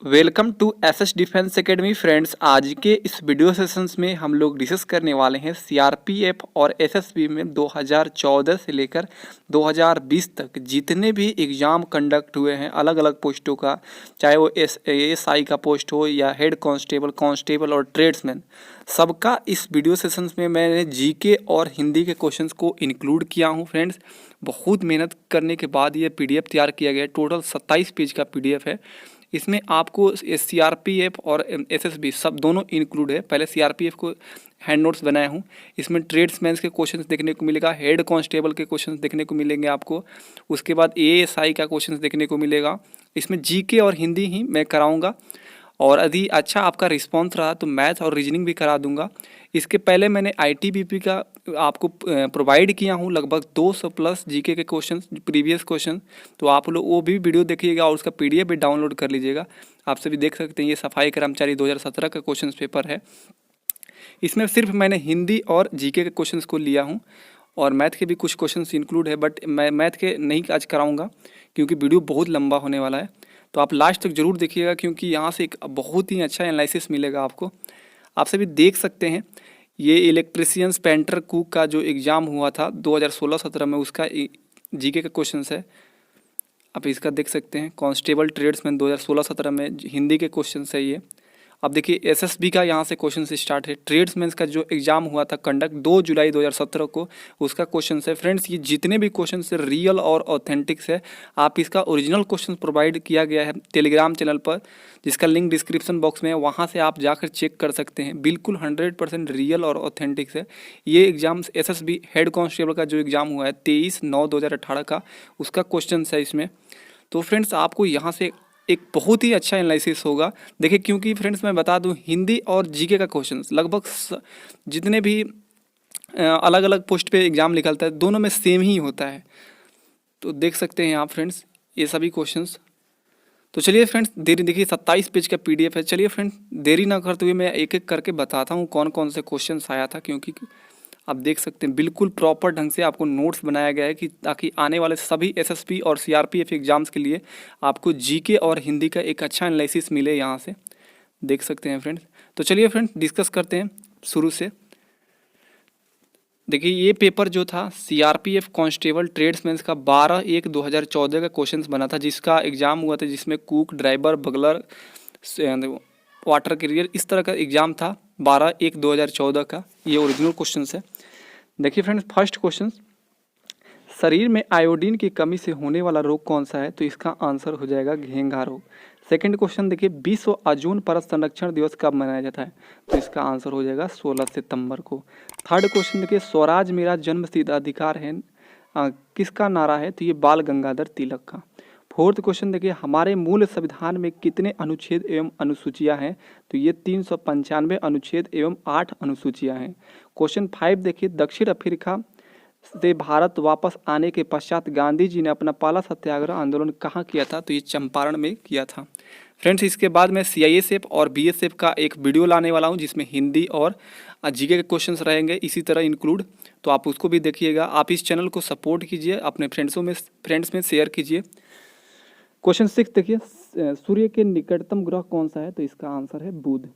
Welcome to SS defence academy friends. आज के इस वीडियो सेशंस में हम लोग डिस्कस करने वाले हैं सीआरपीएफ और एसएसबी में 2014 से लेकर 2020 तक जितने भी एग्ज़ाम कंडक्ट हुए हैं अलग अलग पोस्टों का, चाहे वो एएसआई का पोस्ट हो या हेड कांस्टेबल और ट्रेड्समैन, सबका इस वीडियो सेशंस में मैंने जीके और हिंदी के क्वेश्चंस को इंक्लूड किया हूँ फ्रेंड्स। बहुत मेहनत करने के बाद ये पीडीएफ तैयार किया गया है। टोटल 27 पेज का पीडीएफ है। इसमें आपको सीआरपीएफ और एसएसबी सब दोनों इंक्लूड है। पहले सीआरपीएफ को हैंड नोट्स बनाया हूँ। इसमें ट्रेड्समैन के क्वेश्चंस देखने को मिलेगा, हेड कांस्टेबल के क्वेश्चंस देखने को मिलेंगे आपको, उसके बाद एएसआई का क्वेश्चंस देखने को मिलेगा। इसमें जीके और हिंदी ही मैं कराऊंगा और यदि अच्छा आपका रिस्पॉन्स रहा तो मैथ और रीजनिंग भी करा दूंगा। इसके पहले मैंने आईटीबीपी का आपको प्रोवाइड किया हूँ लगभग 200 प्लस जीके के क्वेश्चन, प्रीवियस क्वेश्चन, तो आप लोग वो भी वीडियो देखिएगा और उसका पीडीएफ भी डाउनलोड कर लीजिएगा। आप सभी देख सकते हैं ये सफाई कर्मचारी 2017 का क्वेश्चन पेपर है। इसमें सिर्फ मैंने हिंदी और जीके के क्वेश्चन को लिया हूँ और मैथ के भी कुछ क्वेश्चन इंक्लूड है, बट मैं मैथ के नहीं आज कराऊँगा क्योंकि वीडियो बहुत लंबा होने वाला है। तो आप लास्ट तक जरूर देखिएगा क्योंकि यहाँ से एक बहुत ही अच्छा एनालिसिस मिलेगा आपको। आप सभी देख सकते हैं ये इलेक्ट्रिशियंस पेंटर कुक का जो एग्ज़ाम हुआ था 2016-17 में, उसका जीके का क्वेश्चन है। आप इसका देख सकते हैं कांस्टेबल ट्रेड्समैन 2016-17 में हिंदी के क्वेश्चन है ये। अब देखिए एसएसबी का यहाँ से क्वेश्चन से स्टार्ट है। ट्रेड्समैन का जो एग्जाम हुआ था कंडक्ट 2 जुलाई 2017 को, उसका क्वेश्चन है। फ्रेंड्स ये जितने भी क्वेश्चन है रियल और ऑथेंटिक्स है। आप इसका ओरिजिनल क्वेश्चन प्रोवाइड किया गया है टेलीग्राम चैनल पर, जिसका लिंक डिस्क्रिप्शन बॉक्स में है, वहाँ से आप जाकर चेक कर सकते हैं। बिल्कुल 100% रियल और ऑथेंटिक्स है। ये एग्जाम एसएसबी हेड कांस्टेबल का जो एग्ज़ाम हुआ है 23/9/2018 का, उसका क्वेश्चन है इसमें। तो फ्रेंड्स आपको यहाँ से एक बहुत ही अच्छा एनालिसिस होगा। देखिए क्योंकि फ्रेंड्स मैं बता दूं हिंदी और जीके का क्वेश्चन लगभग जितने भी अलग अलग पोस्ट पे एग्ज़ाम निकलता है दोनों में सेम ही होता है। तो देख सकते हैं आप फ्रेंड्स ये सभी क्वेश्चंस। तो चलिए फ्रेंड्स देरी देखिए 27 पेज का पीडीएफ है। चलिए फ्रेंड्स देरी ना करते हुए मैं एक एक करके बताता हूँ कौन कौन से क्वेश्चन आया था, क्योंकि आप देख सकते हैं बिल्कुल प्रॉपर ढंग से आपको नोट्स बनाया गया है कि ताकि आने वाले सभी एसएसबी और सीआरपीएफ एग्जाम्स के लिए आपको जीके और हिंदी का एक अच्छा एनालिसिस मिले। यहाँ से देख सकते हैं फ्रेंड्स। तो चलिए फ्रेंड्स डिस्कस करते हैं शुरू से। देखिए ये पेपर जो था सीआरपीएफ कांस्टेबल ट्रेड्समैन का 12/1/2014 का क्वेश्चन बना था, जिसका एग्ज़ाम हुआ था, जिसमें cook, driver, bugler, water career, इस तरह का एग्ज़ाम था 12/1/2014 का। ये ओरिजिनल क्वेश्चन है। देखिए फ्रेंड्स फर्स्ट क्वेश्चन, शरीर में आयोडीन की कमी से होने वाला रोग कौन सा है? तो इसका आंसर हो जाएगा घेंघा रोग। सेकंड क्वेश्चन देखिए विश्व अजून परत संरक्षण दिवस कब मनाया जाता है? तो इसका आंसर हो जाएगा 16 सितंबर को। थर्ड क्वेश्चन देखिए स्वराज मेरा जन्मसिद्ध अधिकार है किसका नारा है? तो ये बाल गंगाधर तिलक का। फोर्थ क्वेश्चन देखिए हमारे मूल संविधान में कितने अनुच्छेद एवं अनुसूचियां हैं? तो ये 395 अनुच्छेद एवं 8 अनुसूचियां हैं। क्वेश्चन 5 देखिए दक्षिण अफ्रीका से भारत वापस आने के पश्चात गांधी जी ने अपना पहला सत्याग्रह आंदोलन कहाँ किया था? तो ये चंपारण में किया था। फ्रेंड्स इसके बाद मैं सीआईएसएफ और बीएसएफ का एक वीडियो लाने वाला हूँ जिसमें हिंदी और जीके के क्वेश्चंस रहेंगे इसी तरह इंक्लूड, तो आप उसको भी देखिएगा। आप इस चैनल को सपोर्ट कीजिए, अपने फ्रेंड्स में शेयर कीजिए। क्वेश्चन 6 देखिए सूर्य के निकटतम ग्रह कौन सा है? तो इसका आंसर है बुध।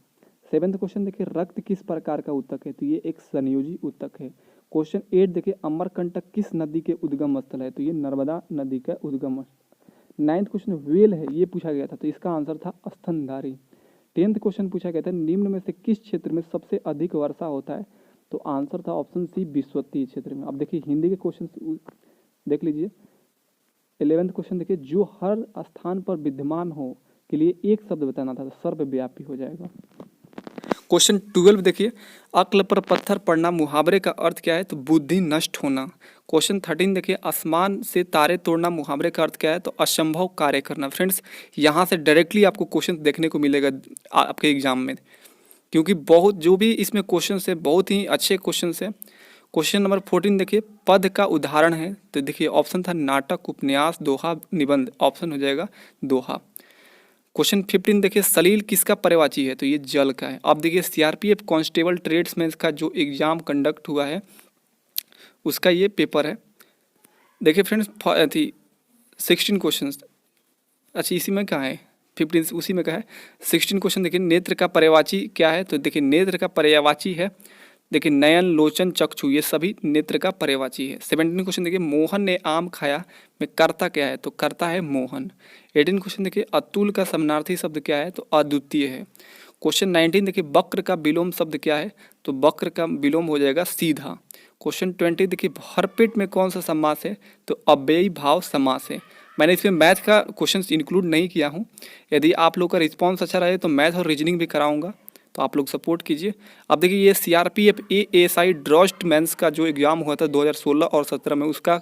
सेवेंथ क्वेश्चन देखिए रक्त किस प्रकार का ऊतक है? तो ये एक संयोजी ऊतक है। क्वेश्चन 8 देखिए अमरकंटक किस नदी के उद्गम स्थल है? तो ये नर्मदा नदी का उद्गम स्थल। 9th क्वेश्चन वेल है, ये पूछा गया था, तो इसका आंसर था स्तनधारी। 10th क्वेश्चन पूछा गया था निम्न में से किस क्षेत्र में सबसे अधिक वर्षा होता है? तो आंसर था ऑप्शन सी विश्वतीय क्षेत्र में। अब देखिए हिंदी के क्वेश्चन देख लीजिए। 11th क्वेश्चन देखिए जो हर स्थान पर विद्यमान हो के लिए एक शब्द बताना था, तो सर्वव्यापी हो जाएगा। क्वेश्चन 12 देखिए अक्ल पर पत्थर पड़ना मुहावरे का अर्थ क्या है? तो बुद्धि नष्ट होना। क्वेश्चन 13 देखिए आसमान से तारे तोड़ना मुहावरे का अर्थ क्या है? तो असंभव कार्य करना। फ्रेंड्स यहाँ से डायरेक्टली आपको क्वेश्चन देखने को मिलेगा आपके एग्जाम में, क्योंकि बहुत जो भी इसमें क्वेश्चन है बहुत ही अच्छे क्वेश्चन है। क्वेश्चन नंबर 14 देखिए पद का उदाहरण है, तो देखिए ऑप्शन था नाटक, उपन्यास, दोहा, निबंध। ऑप्शन हो जाएगा दोहा। क्वेश्चन 15 देखिए सलील किसका पर्यायवाची है? तो ये जल का है। अब देखिए सीआरपीएफ कांस्टेबल ट्रेड्समैन का जो एग्जाम कंडक्ट हुआ है उसका ये पेपर है। देखिए फ्रेंड्स 16 क्वेश्चन, अच्छा इसी में कहाँ है 15 उसी में का है। 16 क्वेश्चन देखिए नेत्र का पर्यायवाची क्या है, तो देखिए नेत्र का पर्यायवाची है देखिए नयन, लोचन, चक्षु, ये सभी नेत्र का पर्यायवाची है। 17 क्वेश्चन देखिए मोहन ने आम खाया में कर्ता क्या है, तो कर्ता है मोहन। 18 क्वेश्चन देखिए अतुल का समानार्थी शब्द क्या है, तो अद्वितीय है। क्वेश्चन 19 देखिए वक्र का विलोम शब्द क्या है, तो वक्र का विलोम हो जाएगा सीधा। क्वेश्चन 20 देखिए भरपेट में कौन सा समास है, तो अव्ययी भाव समास है। मैंने इसमें मैथ का क्वेश्चन इंक्लूड नहीं किया हूँ। यदि आप लोग का रिस्पॉन्स अच्छा रहे तो मैथ और रीजनिंग भी कराऊंगा, तो आप लोग सपोर्ट कीजिए। अब देखिए ये CRPF ASI ड्राफ्टमैन्स का जो एग्जाम हुआ था 2016 और 17 में, उसका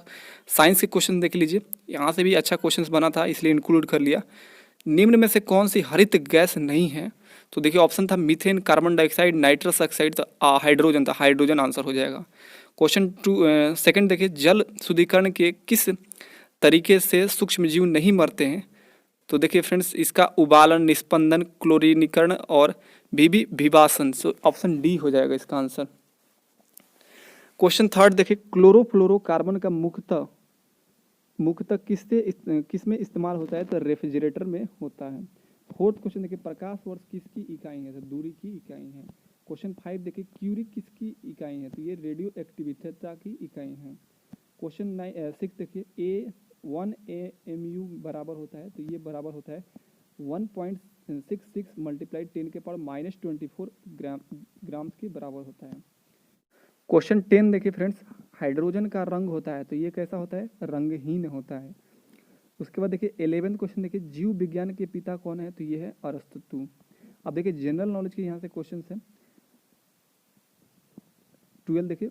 साइंस के क्वेश्चन देख लीजिए। यहाँ से भी अच्छा क्वेश्चन बना था, इसलिए इंक्लूड कर लिया। निम्न में से कौन सी हरित गैस नहीं है, तो देखिए ऑप्शन था methane, carbon dioxide, nitrous oxide, तो हाइड्रोजन था, हाइड्रोजन आंसर हो जाएगा। क्वेश्चन 2 सेकंड देखिए जल शुद्धिकरण के किस तरीके से सूक्ष्मजीव नहीं मरते हैं, तो देखिए फ्रेंड्स इसका उबालन, निस्पंदन, क्लोरीनीकरण और विभासन, सो ऑप्शन डी हो जाएगा इसका आंसर। क्वेश्चन 3 देखिए क्लोरोफ्लोरोकार्बन का मुख्यतः किस में इस्तेमाल होता है, तो रेफ्रिजरेटर में होता है। 4th क्वेश्चन देखिए प्रकाश वर्ष किसकी इकाई है, तो दूरी की इकाई है। क्वेश्चन 5 देखिए क्यूरिक किसकी इकाई है, तो ये रेडियो एक्टिविटी की इकाई है। क्वेश्चन 6 देखिए A1 AMU बराबर होता है, तो ये बराबर होता है 1.66 मल्टीप्लाइड 10 के पावर -24 ग्राम्स के बराबर होता है। क्वेश्चन 10 देखिए फ्रेंड्स हाइड्रोजन का रंग होता है, तो ये कैसा होता है, रंगहीन होता है। उसके बाद देखिए 11th क्वेश्चन देखिए जीव विज्ञान के पिता कौन है, तो ये है अरस्तु। अब देखिए जनरल नॉलेज के यहाँ से क्वेश्चन है। 12 देखिए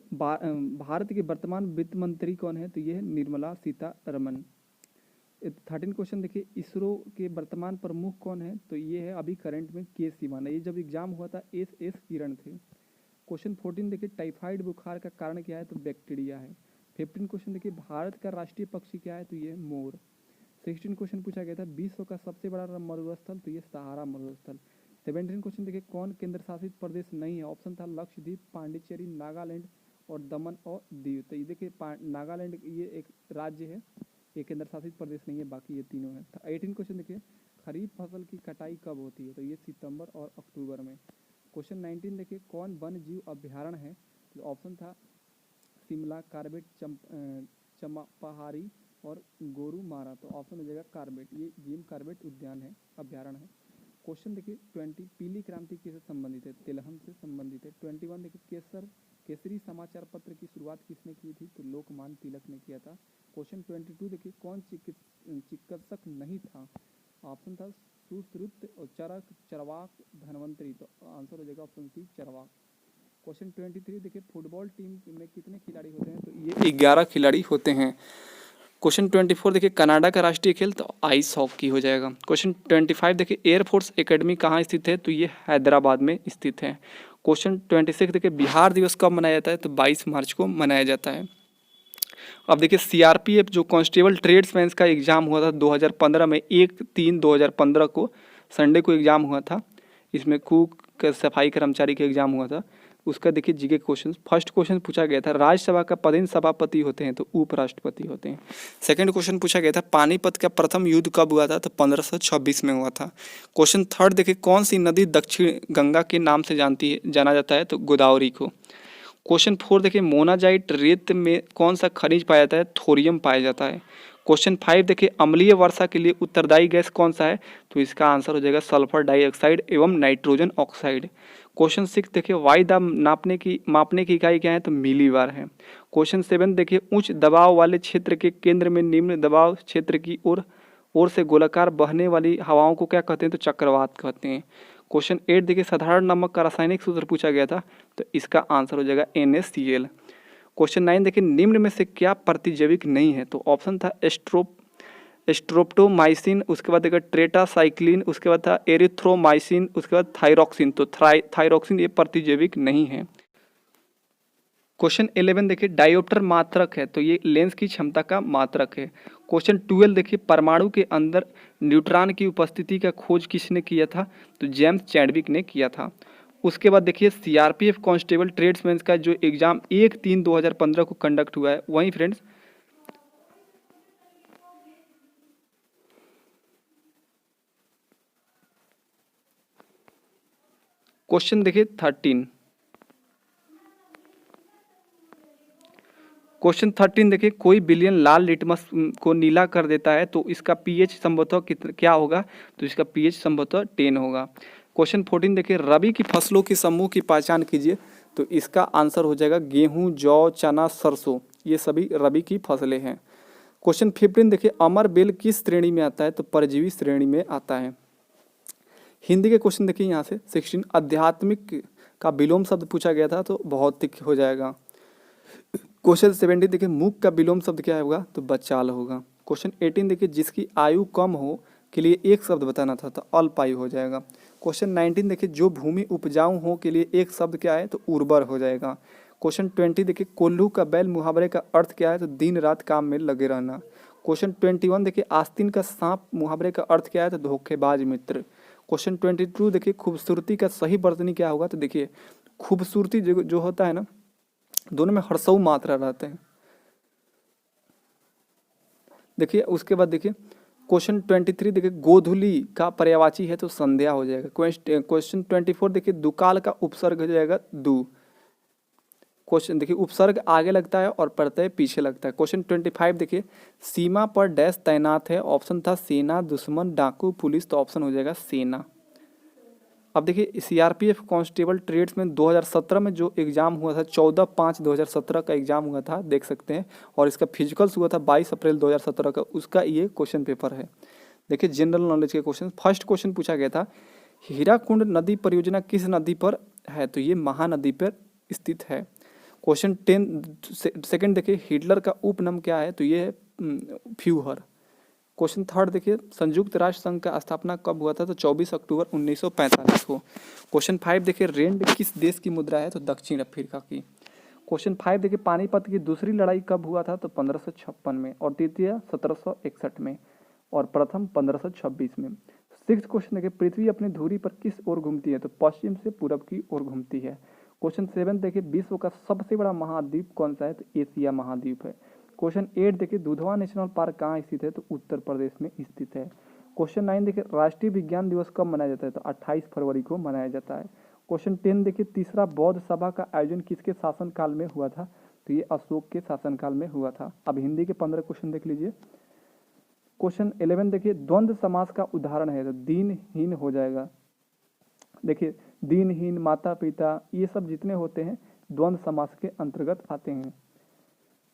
भारत के वर्तमान वित्त मंत्री कौन है, तो ये है निर्मला सीतारमन। 13 क्वेश्चन देखिए इसरो के वर्तमान प्रमुख कौन है, तो ये है अभी करंट में के सिवान। ये जब एग्जाम हुआ था एस किरण थे। क्वेश्चन 14 देखिए टाइफाइड बुखार का कारण क्या है, तो बैक्टीरिया है। 15 क्वेश्चन देखिए भारत का राष्ट्रीय पक्षी क्या है, तो ये मोर। 16 क्वेश्चन पूछा गया था विश्व का सबसे बड़ा मरुस्थल, तो ये सहारा मरुस्थल। 17 क्वेश्चन देखिए कौन केंद्र शासित प्रदेश नहीं है, ऑप्शन था लक्षद्वीप, पांडिचेरी, नागालैंड और दमन और दीव। तो ये देखिए नागालैंड ये एक राज्य है, ये केंद्र शासित प्रदेश नहीं है, बाकी ये तीनों है। 18 क्वेश्चन देखिए खरीफ फसल की कटाई कब होती है, तो ये सितंबर और अक्टूबर में। क्वेश्चन 19 देखिए कौन वन जीव अभ्यारण्य है, तो ऑप्शन था शिमला, कार्बेट, चंपाहारी और गोरुमारा, तो ऑप्शन हो जाएगा कार्बेट, ये जिम कार्बेट उद्यान है, अभ्यारण्य है। क्वेश्चन देखिए 20 पीली क्रांति किससे संबंधित है, तिलहन से संबंधित है। 21 देखिए केसरी समाचार पत्र की शुरुआत किसने की थी, तो लोकमान्य तिलक ने किया था। क्वेश्चन 22 देखिए कौन चिकित्सक नहीं था, ऑप्शन था सुश्रुत, चरक, चरवाक, धनवंतरी, तो आंसर हो जाएगा ऑप्शन सी चरवाक। क्वेश्चन 23 देखिए फुटबॉल टीम में कितने खिलाड़ी होते हैं, तो ये 11 खिलाड़ी होते हैं। क्वेश्चन 24 देखिए कनाडा का राष्ट्रीय खेल, तो आइस हॉकी हो जाएगा। क्वेश्चन 25 देखिए एयरफोर्स एकेडमी कहाँ स्थित है, तो ये हैदराबाद में स्थित है। क्वेश्चन 26 देखिए बिहार दिवस कब मनाया जाता है, तो 22 मार्च को मनाया जाता है। अब देखिए CRPF जो कांस्टेबल ट्रेड्समैन का एग्जाम हुआ था 2015 में, 1/3/2015 को संडे को एग्जाम हुआ था। इसमें कुक सफाई कर्मचारी का एग्जाम हुआ था। उसका देखिए जीके क्वेश्चन। फर्स्ट क्वेश्चन पूछा गया था राज्यसभा का पदेन सभापति होते हैं, तो उपराष्ट्रपति होते हैं। सेकंड क्वेश्चन पूछा गया था पानीपत का प्रथम युद्ध कब हुआ था, तो 1526 में हुआ था। क्वेश्चन 3 देखिए कौन सी नदी दक्षिण गंगा के नाम से जाना जाता है, तो गोदावरी को। क्वेश्चन 4 देखिए मोनाजाइट रेत में कौन सा खनिज पाया जाता है, थोरियम पाया जाता है। क्वेश्चन 5 देखिए अम्लीय वर्षा के लिए उत्तरदायी गैस कौन सा है, तो इसका आंसर हो जाएगा सल्फर डाइऑक्साइड एवं नाइट्रोजन ऑक्साइड। क्वेश्चन 6 देखिए वायु दाब मापने की इकाई क्या है, तो मिलीबार है। क्वेश्चन 7 देखिए उच्च दबाव वाले क्षेत्र के केंद्र में निम्न दबाव क्षेत्र की ओर से गोलाकार बहने वाली हवाओं को क्या कहते हैं, तो चक्रवात कहते हैं। क्वेश्चन 8 देखिए साधारण नमक का रासायनिक सूत्र पूछा गया था, तो इसका आंसर हो जाएगा NaCl। क्वेश्चन 9 देखिए निम्न में से क्या प्रतिजैविक नहीं है, तो ऑप्शन था स्ट्रोप्टोमाइसिन, उसके बाद देखिए ट्रेटासाइक्लिन, उसके बाद था एरिथ्रोमाइसिन, उसके बाद थायरॉक्सिन, तो थायरॉक्सिन ये प्रतिजैविक नहीं है। क्वेश्चन 11 देखिए डायोप्टर मात्रक है, तो ये लेंस की क्षमता का मात्रक है। क्वेश्चन 12 देखिए परमाणु के अंदर न्यूट्रॉन की उपस्थिति का खोज किसने किया था, तो जेम्स चैडविक ने किया था। उसके बाद देखिए CRPF कांस्टेबल ट्रेड्समैन का जो एग्जाम 1/3/2015 को कंडक्ट हुआ है, वहीं फ्रेंड्स क्वेश्चन देखिए 13, क्वेश्चन 13 देखिए, कोई विलयन लाल लिटमस को नीला कर देता है तो इसका पीएच संभवतः क्या होगा, तो इसका पीएच संभवतः 10 होगा। क्वेश्चन 14 देखिए, रबी की फसलों के समूह की पहचान कीजिए, तो इसका आंसर हो जाएगा गेहूं, जौ, चना, सरसों, ये सभी रबी की फसलें हैं। क्वेश्चन 15 देखिए, अमर बेल किस श्रेणी में आता है, तो परजीवी श्रेणी में आता है। हिंदी के क्वेश्चन देखिए यहाँ से 16, आध्यात्मिक का विलोम शब्द पूछा गया था तो भौतिक हो जाएगा। क्वेश्चन 17 देखिए, मूक का विलोम शब्द क्या होगा, तो बचाल होगा। क्वेश्चन 18 देखिए, जिसकी आयु कम हो के लिए एक शब्द बताना था तो अल्पायु हो जाएगा। क्वेश्चन 19 देखिए, जो भूमि उपजाऊ हो के लिए एक शब्द क्या है, तो उर्वर हो जाएगा। क्वेश्चन 20 देखिए, कोल्हू का बैल मुहावरे का अर्थ क्या है, तो दिन रात काम में लगे रहना। क्वेश्चन 21 देखिए, आस्तीन का सांप मुहावरे का अर्थ क्या है, तो धोखेबाज मित्र। क्वेश्चन 22 देखिए, खूबसूरती का सही वर्तनी क्या होगा, तो देखिए खूबसूरती जो होता है ना, दोनों में हर्षऊ मात्रा रहते हैं। देखिए उसके बाद देखिए क्वेश्चन 23 देखिए, गोधुली का पर्यायवाची है तो संध्या हो जाएगा। क्वेश्चन 24 देखिए, दुकाल का उपसर्ग हो जाएगा दु। क्वेश्चन देखिए, उपसर्ग आगे लगता है और प्रत्यय पीछे लगता है। क्वेश्चन 25 देखिए, सीमा पर डैश तैनात है, ऑप्शन था सेना, दुश्मन, डाकू, पुलिस, तो ऑप्शन हो जाएगा सेना। अब देखिए सीआरपीएफ कांस्टेबल ट्रेड्स में 2017 में जो एग्जाम हुआ था, 14/5/2017 का एग्जाम हुआ था, देख सकते हैं, और इसका फिजिकल्स हुआ था 22 अप्रैल 2017 का, उसका ये क्वेश्चन पेपर है। देखिए जनरल नॉलेज के क्वेश्चन, फर्स्ट क्वेश्चन पूछा गया था, हीराकुंड नदी परियोजना किस नदी पर है, तो ये महानदी पर स्थित है। क्वेश्चन 10 सेकंड देखिए, हिटलर का उपनाम क्या है, तो ये है फ्यूहर। क्वेश्चन थर्ड देखिए, संयुक्त राष्ट्र संघ का स्थापना कब हुआ था, तो 24 अक्टूबर 1945 को। क्वेश्चन 5 देखिए, रेंड किस देश की मुद्रा है, तो दक्षिण अफ्रीका की। क्वेश्चन 5 देखिए, पानीपत की दूसरी लड़ाई कब हुआ था, तो 1556 में, और तृतीय 1761 में, और प्रथम 1526 में। सिक्स क्वेश्चन देखिए, पृथ्वी अपनी धुरी पर किस ओर घूमती है, तो पश्चिम से पूरब की ओर घूमती है। क्वेश्चन 7 देखिए, विश्व का सबसे बड़ा महाद्वीप कौन सा है, तो एशिया महाद्वीप है। क्वेश्चन 8 देखिए, दुधवा नेशनल पार्क कहाँ स्थित है, तो उत्तर प्रदेश में स्थित है। क्वेश्चन 9 देखिए, राष्ट्रीय विज्ञान दिवस कब मनाया जाता है, तो 28 फरवरी को मनाया जाता है। क्वेश्चन 10 देखिए, तीसरा बौद्ध सभा का आयोजन किसके शासनकाल में हुआ था, तो ये अशोक के शासनकाल में हुआ था। अब हिंदी के 15 क्वेश्चन देख लीजिए। क्वेश्चन 11 देखिए, द्वंद्व समास का उदाहरण है, तो दीनहीन हो जाएगा। देखिए दीनहीन, माता पिता, ये सब जितने होते हैं द्वंद्व समास के अंतर्गत आते हैं।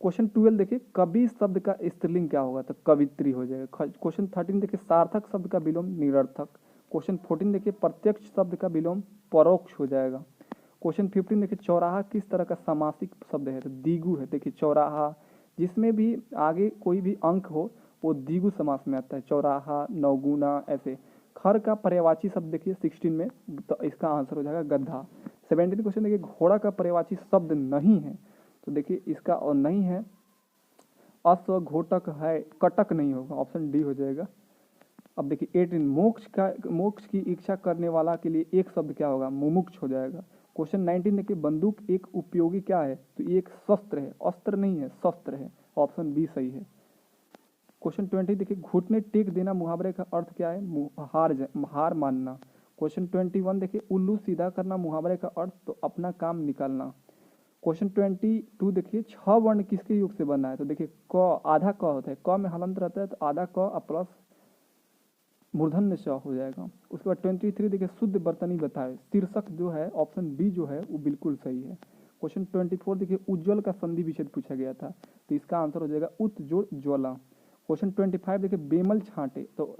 क्वेश्चन 12 देखिए, कवि शब्द का स्त्रीलिंग क्या होगा, तो कवित्री हो जाएगा। क्वेश्चन 13 देखिए, सार्थक शब्द का विलोम निरर्थक। क्वेश्चन 14 देखिए, प्रत्यक्ष शब्द का विलोम परोक्ष हो जाएगा। क्वेश्चन 15 देखिए, चौराहा किस तरह का सामासिक शब्द है, तो द्विगु है। देखिए चौराहा, जिसमें भी आगे कोई भी अंक हो वो द्विगु समास में आता है, चौराहा, नौगुना, ऐसे। खर का पर्यायवाची शब्द देखिए 16 में, तो इसका आंसर हो जाएगा गधा। 17 क्वेश्चन देखिए, घोड़ा का पर्यायवाची शब्द नहीं है, तो देखिए इसका और नहीं है, अश्व घोटक है, कटक नहीं होगा, ऑप्शन डी हो जाएगा। अब देखिए 18, मोक्ष की इच्छा करने वाला के लिए एक शब्द क्या होगा, मुमुक्ष हो जाएगा। क्वेश्चन 19 देखिए, बंदूक एक उपयोगी क्या है, तो ये एक शस्त्र है, अस्त्र नहीं है, शस्त्र है, ऑप्शन बी सही है। क्वेश्चन 20 देखिए, घुटने टेक देना मुहावरे का अर्थ क्या है, हार मानना। क्वेश्चन 21 देखिए, उल्लू सीधा करना मुहावरे का अर्थ, तो अपना काम निकालना। क्वेश्चन 22 देखिए, 6 वर्ण किसके योग से बना है, तो देखिए क, आधा क होता है, क में हलंत रहता है, तो आधा क प्लस मूर्धन्य स हो जाएगा। उसके बाद 23 देखिए, शुद्ध बर्तनी बताए, शीर्षक जो है ऑप्शन बी जो है वो बिल्कुल सही है। क्वेश्चन 24 देखिए, उज्ज्वल का संधि विच्छेद पूछा गया था, तो इसका आंसर हो जाएगा उत जोड़ ज्वाला। क्वेश्चन 25 देखिए, बेमल छांटे, तो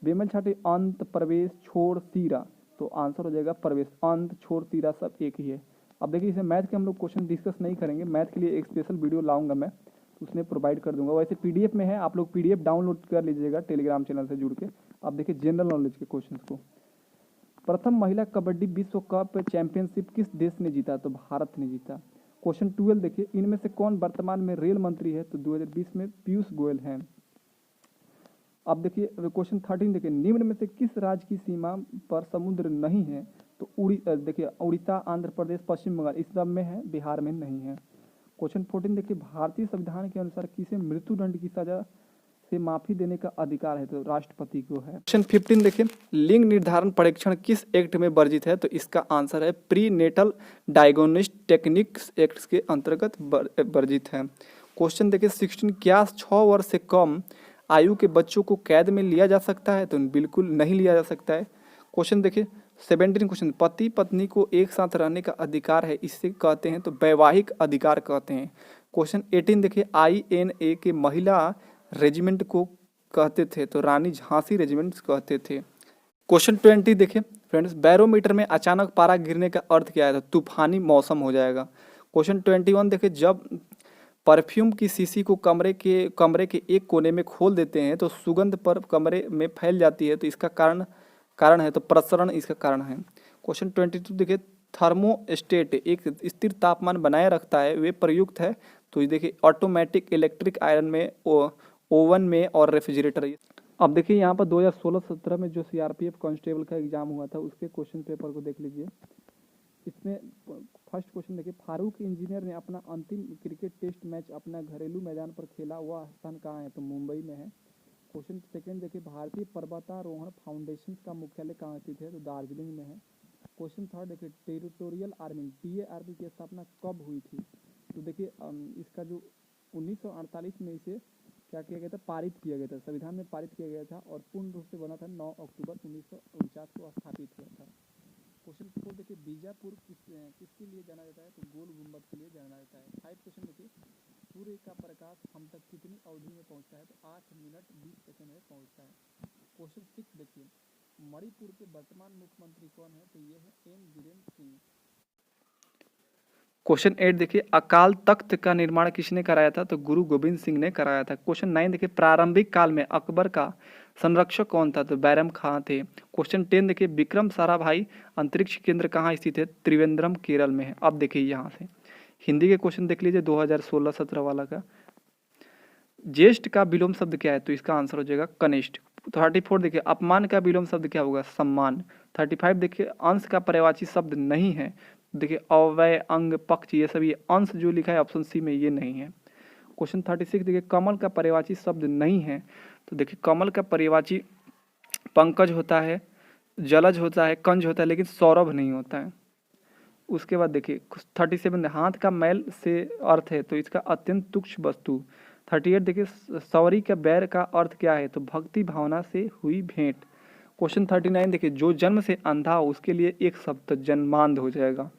बेमल छांटे अंत, प्रवेश, छोड़, तीरा, तो आंसर हो जाएगा प्रवेश। अंत, छोड़, तीरा सब एक ही है। अब देखिए इसे मैथ के हम लोग क्वेश्चन डिस्कस नहीं करेंगे, मैथ के लिए एक स्पेशल वीडियो लाऊंगा मैं, उसमें प्रोवाइड कर दूंगा। वैसे पीडीएफ में है, आप लोग पीडीएफ डाउनलोड कर लीजिएगा टेलीग्राम चैनल से जुड़ के। अब देखिए जनरल नॉलेज के क्वेश्चन को, प्रथम महिला कबड्डी विश्व कप चैंपियनशिप किस देश ने जीता, तो भारत ने जीता। क्वेश्चन 12 देखिए, इनमें से कौन वर्तमान में रेल मंत्री है, तो 2020 में पीयूष गोयल हैं। अब देखिए क्वेश्चन 13 देखिए, निम्न में से किस राज्य की सीमा पर समुद्र नहीं है, तो देखिए उड़ीसा, आंध्र प्रदेश, पश्चिम बंगाल, इस सब में है, बिहार में नहीं है। क्वेश्चन 14 देखिए, भारतीय संविधान के अनुसार किसे मृत्युदंड की सजा से माफी देने का अधिकार है, तो राष्ट्रपति को है। क्वेश्चन 15 देखिए, लिंग निर्धारण परीक्षण किस एक्ट में वर्जित है, तो इसका आंसर है prenatal diagnostic techniques act के अंतर्गत वर्जित है। क्वेश्चन देखिए 16, क्या 6 वर्ष से कम आयु के बच्चों को कैद में लिया जा सकता है, तो बिल्कुल नहीं लिया जा सकता है। क्वेश्चन देखिए 17 क्वेश्चन, पति पत्नी को एक साथ रहने का अधिकार है, इससे कहते हैं तो वैवाहिक अधिकार कहते हैं। क्वेश्चन 18 देखिए, INA के महिला रेजिमेंट को कहते थे, तो रानी झांसी रेजिमेंट कहते थे। क्वेश्चन 20 देखिए फ्रेंड्स, बैरोमीटर में अचानक पारा गिरने का अर्थ क्या है, तो तूफानी मौसम हो जाएगा। क्वेश्चन 21 देखिए, जब परफ्यूम की शीशी को कमरे के एक कोने में खोल देते हैं तो सुगंध पर कमरे में फैल जाती है, तो इसका कारण है तो प्रसरण इसका कारण है। क्वेश्चन 22 देखिए, थर्मोस्टेट एक स्थिर तापमान बनाए रखता है, वे प्रयुक्त है, तो ये देखिए ऑटोमेटिक, इलेक्ट्रिक आयरन में, ओवन में और रेफ्रिजरेटर। अब देखिए यहाँ पर 2016-17 में जो CRPF कांस्टेबल का एग्जाम हुआ था उसके क्वेश्चन पेपर को देख लीजिए। इसमें फर्स्ट क्वेश्चन देखिए, फारूक इंजीनियर ने अपना अंतिम क्रिकेट टेस्ट मैच अपना घरेलू मैदान पर खेला, वह स्थान कहाँ है, तो मुंबई में है। क्वेश्चन सेकंड देखिए, भारतीय पर्वतारोहण फाउंडेशन का मुख्यालय कहाँ स्थित है, तो दार्जिलिंग में है। क्वेश्चन थर्ड देखिए, टेरिटोरियल आर्मी TARP की स्थापना कब हुई थी, तो देखिए इसका जो 1948 में इसे क्या किया गया था, पारित किया गया था, संविधान में पारित किया गया था और पूर्ण रूप से बना था 9 अक्टूबर 1949 को स्थापित हुआ था। क्वेश्चन 4 देखिए, बीजापुर किसके लिए जाना जाता है, तो गोल गुम्बद के लिए जाना जाता है। 5 क्वेश्चन देखिए, सूर्य का प्रकाश हम तक कितनी अवधि में पहुंचता है, तो 8 मिनट 20 सेकंड में पहुंचता है। क्वेश्चन 6 देखिए, मणिपुर के वर्तमान मुख्यमंत्री कौन है, तो ये है N बीरेन सिंह। क्वेश्चन 8 देखिए, अकाल तख्त का निर्माण किसने कराया था, तो गुरु गोविंद सिंह ने कराया था। क्वेश्चन 9 देखिए, प्रारंभिक काल में अकबर का संरक्षक कौन था, तो बैरम खां थे। क्वेश्चन 10 देखिए, विक्रम साराभाई अंतरिक्ष केंद्र कहाँ स्थित है, त्रिवेंद्रम केरल में है। अब देखिए यहाँ से हिंदी के क्वेश्चन देख लीजिए 2016-17 वाला का। ज्येष्ठ का विलोम शब्द क्या है, तो इसका आंसर हो जाएगा कनिष्ठ। 34 देखिए, अपमान का विलोम शब्द क्या होगा, सम्मान। 35 देखिए, अंश का पर्यायवाची शब्द नहीं है, देखिए अव्यय, अंग, पक्ष, ये सभी अंश जो लिखा है ऑप्शन सी में ये नहीं है। क्वेश्चन 36 देखिए, कमल का पर्यायवाची शब्द नहीं है, तो देखिए कमल का पर्यायवाची पंकज होता है, जलज होता है, कंज होता है, लेकिन सौरभ नहीं होता है। उसके बाद देखिए 37 हाथ का मैल से अर्थ है, तो इसका अत्यंत तुच्छ वस्तु। 38 देखिए, सौरी का बैर का अर्थ क्या है, तो भक्ति भावना से हुई भेंट। क्वेश्चन 39 देखिए, जो जन्म से अंधा हो उसके लिए एक शब्द जन्मांध हो जाएगा।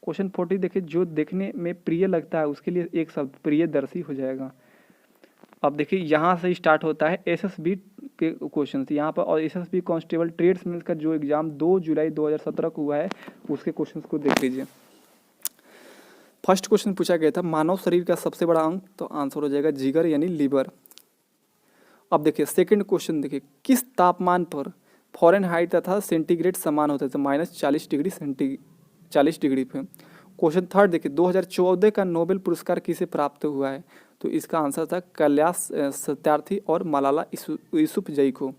क्वेश्चन 40 देखिए, जो देखने में प्रिय लगता है उसके लिए एक शब्द प्रियदर्शी हो जाएगा। अब देखिए यहाँ से स्टार्ट होता है SSB के क्वेश्चन यहाँ पर, और SSB कांस्टेबल ट्रेड्समैन का जो एग्जाम 2 जुलाई 2017 को हुआ है उसके क्वेश्चन को देख लीजिए। फर्स्ट क्वेश्चन पूछा गया था, मानव शरीर का सबसे बड़ा अंग, तो आंसर हो जाएगा जिगर यानी लीवर। अब देखिए सेकंड क्वेश्चन देखिए, किस तापमान पर फ़ारेनहाइट तथा सेंटीग्रेड समान होता है, तो -40 डिग्री पे। क्वेश्चन थर्ड देखिए, 2014 का नोबेल पुरस्कार किसे प्राप्त हुआ है, तो इसका आंसर था कैलाश सत्यार्थी और मलाला यूसुफजई को।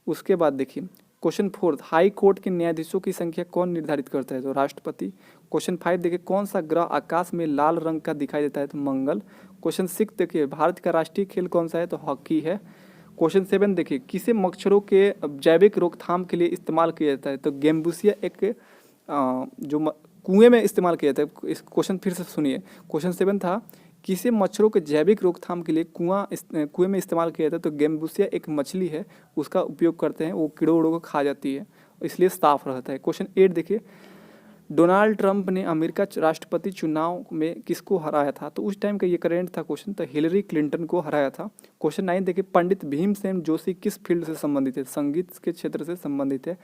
उसके बाद देखिए क्वेश्चन फोर्थ, हाई कोर्ट के न्यायाधीशों की संख्या कौन निर्धारित करता है, तो राष्ट्रपति। क्वेश्चन 5 देखिए, कौन सा ग्रह आकाश में लाल रंग का दिखाई देता है, तो मंगल। क्वेश्चन 6 देखिए, भारत का राष्ट्रीय खेल कौन सा है, तो हॉकी है। क्वेश्चन 7 देखिए, किसे मच्छरों के जैविक रोकथाम के लिए इस्तेमाल किया जाता है, तो गेम्बुसिया एक जो कुएं में इस्तेमाल किया जाता है। इस क्वेश्चन फिर से सुनिए, क्वेश्चन 7 था, किसे मच्छरों के जैविक रोकथाम के लिए कुएं में इस्तेमाल किया जाता है, तो गेम्बुसिया एक मछली है, उसका उपयोग करते हैं, वो कीड़ों उड़ों को खा जाती है, इसलिए साफ रहता है। क्वेश्चन 8 देखिए, डोनाल्ड ट्रंप ने अमेरिका राष्ट्रपति चुनाव में किसको हराया था, तो उस टाइम का ये करेंट था क्वेश्चन, तो हिलरी क्लिंटन को हराया था। क्वेश्चन 9 देखिए, पंडित भीमसेन जोशी किस फील्ड से संबंधित है, संगीत के क्षेत्र से संबंधित है।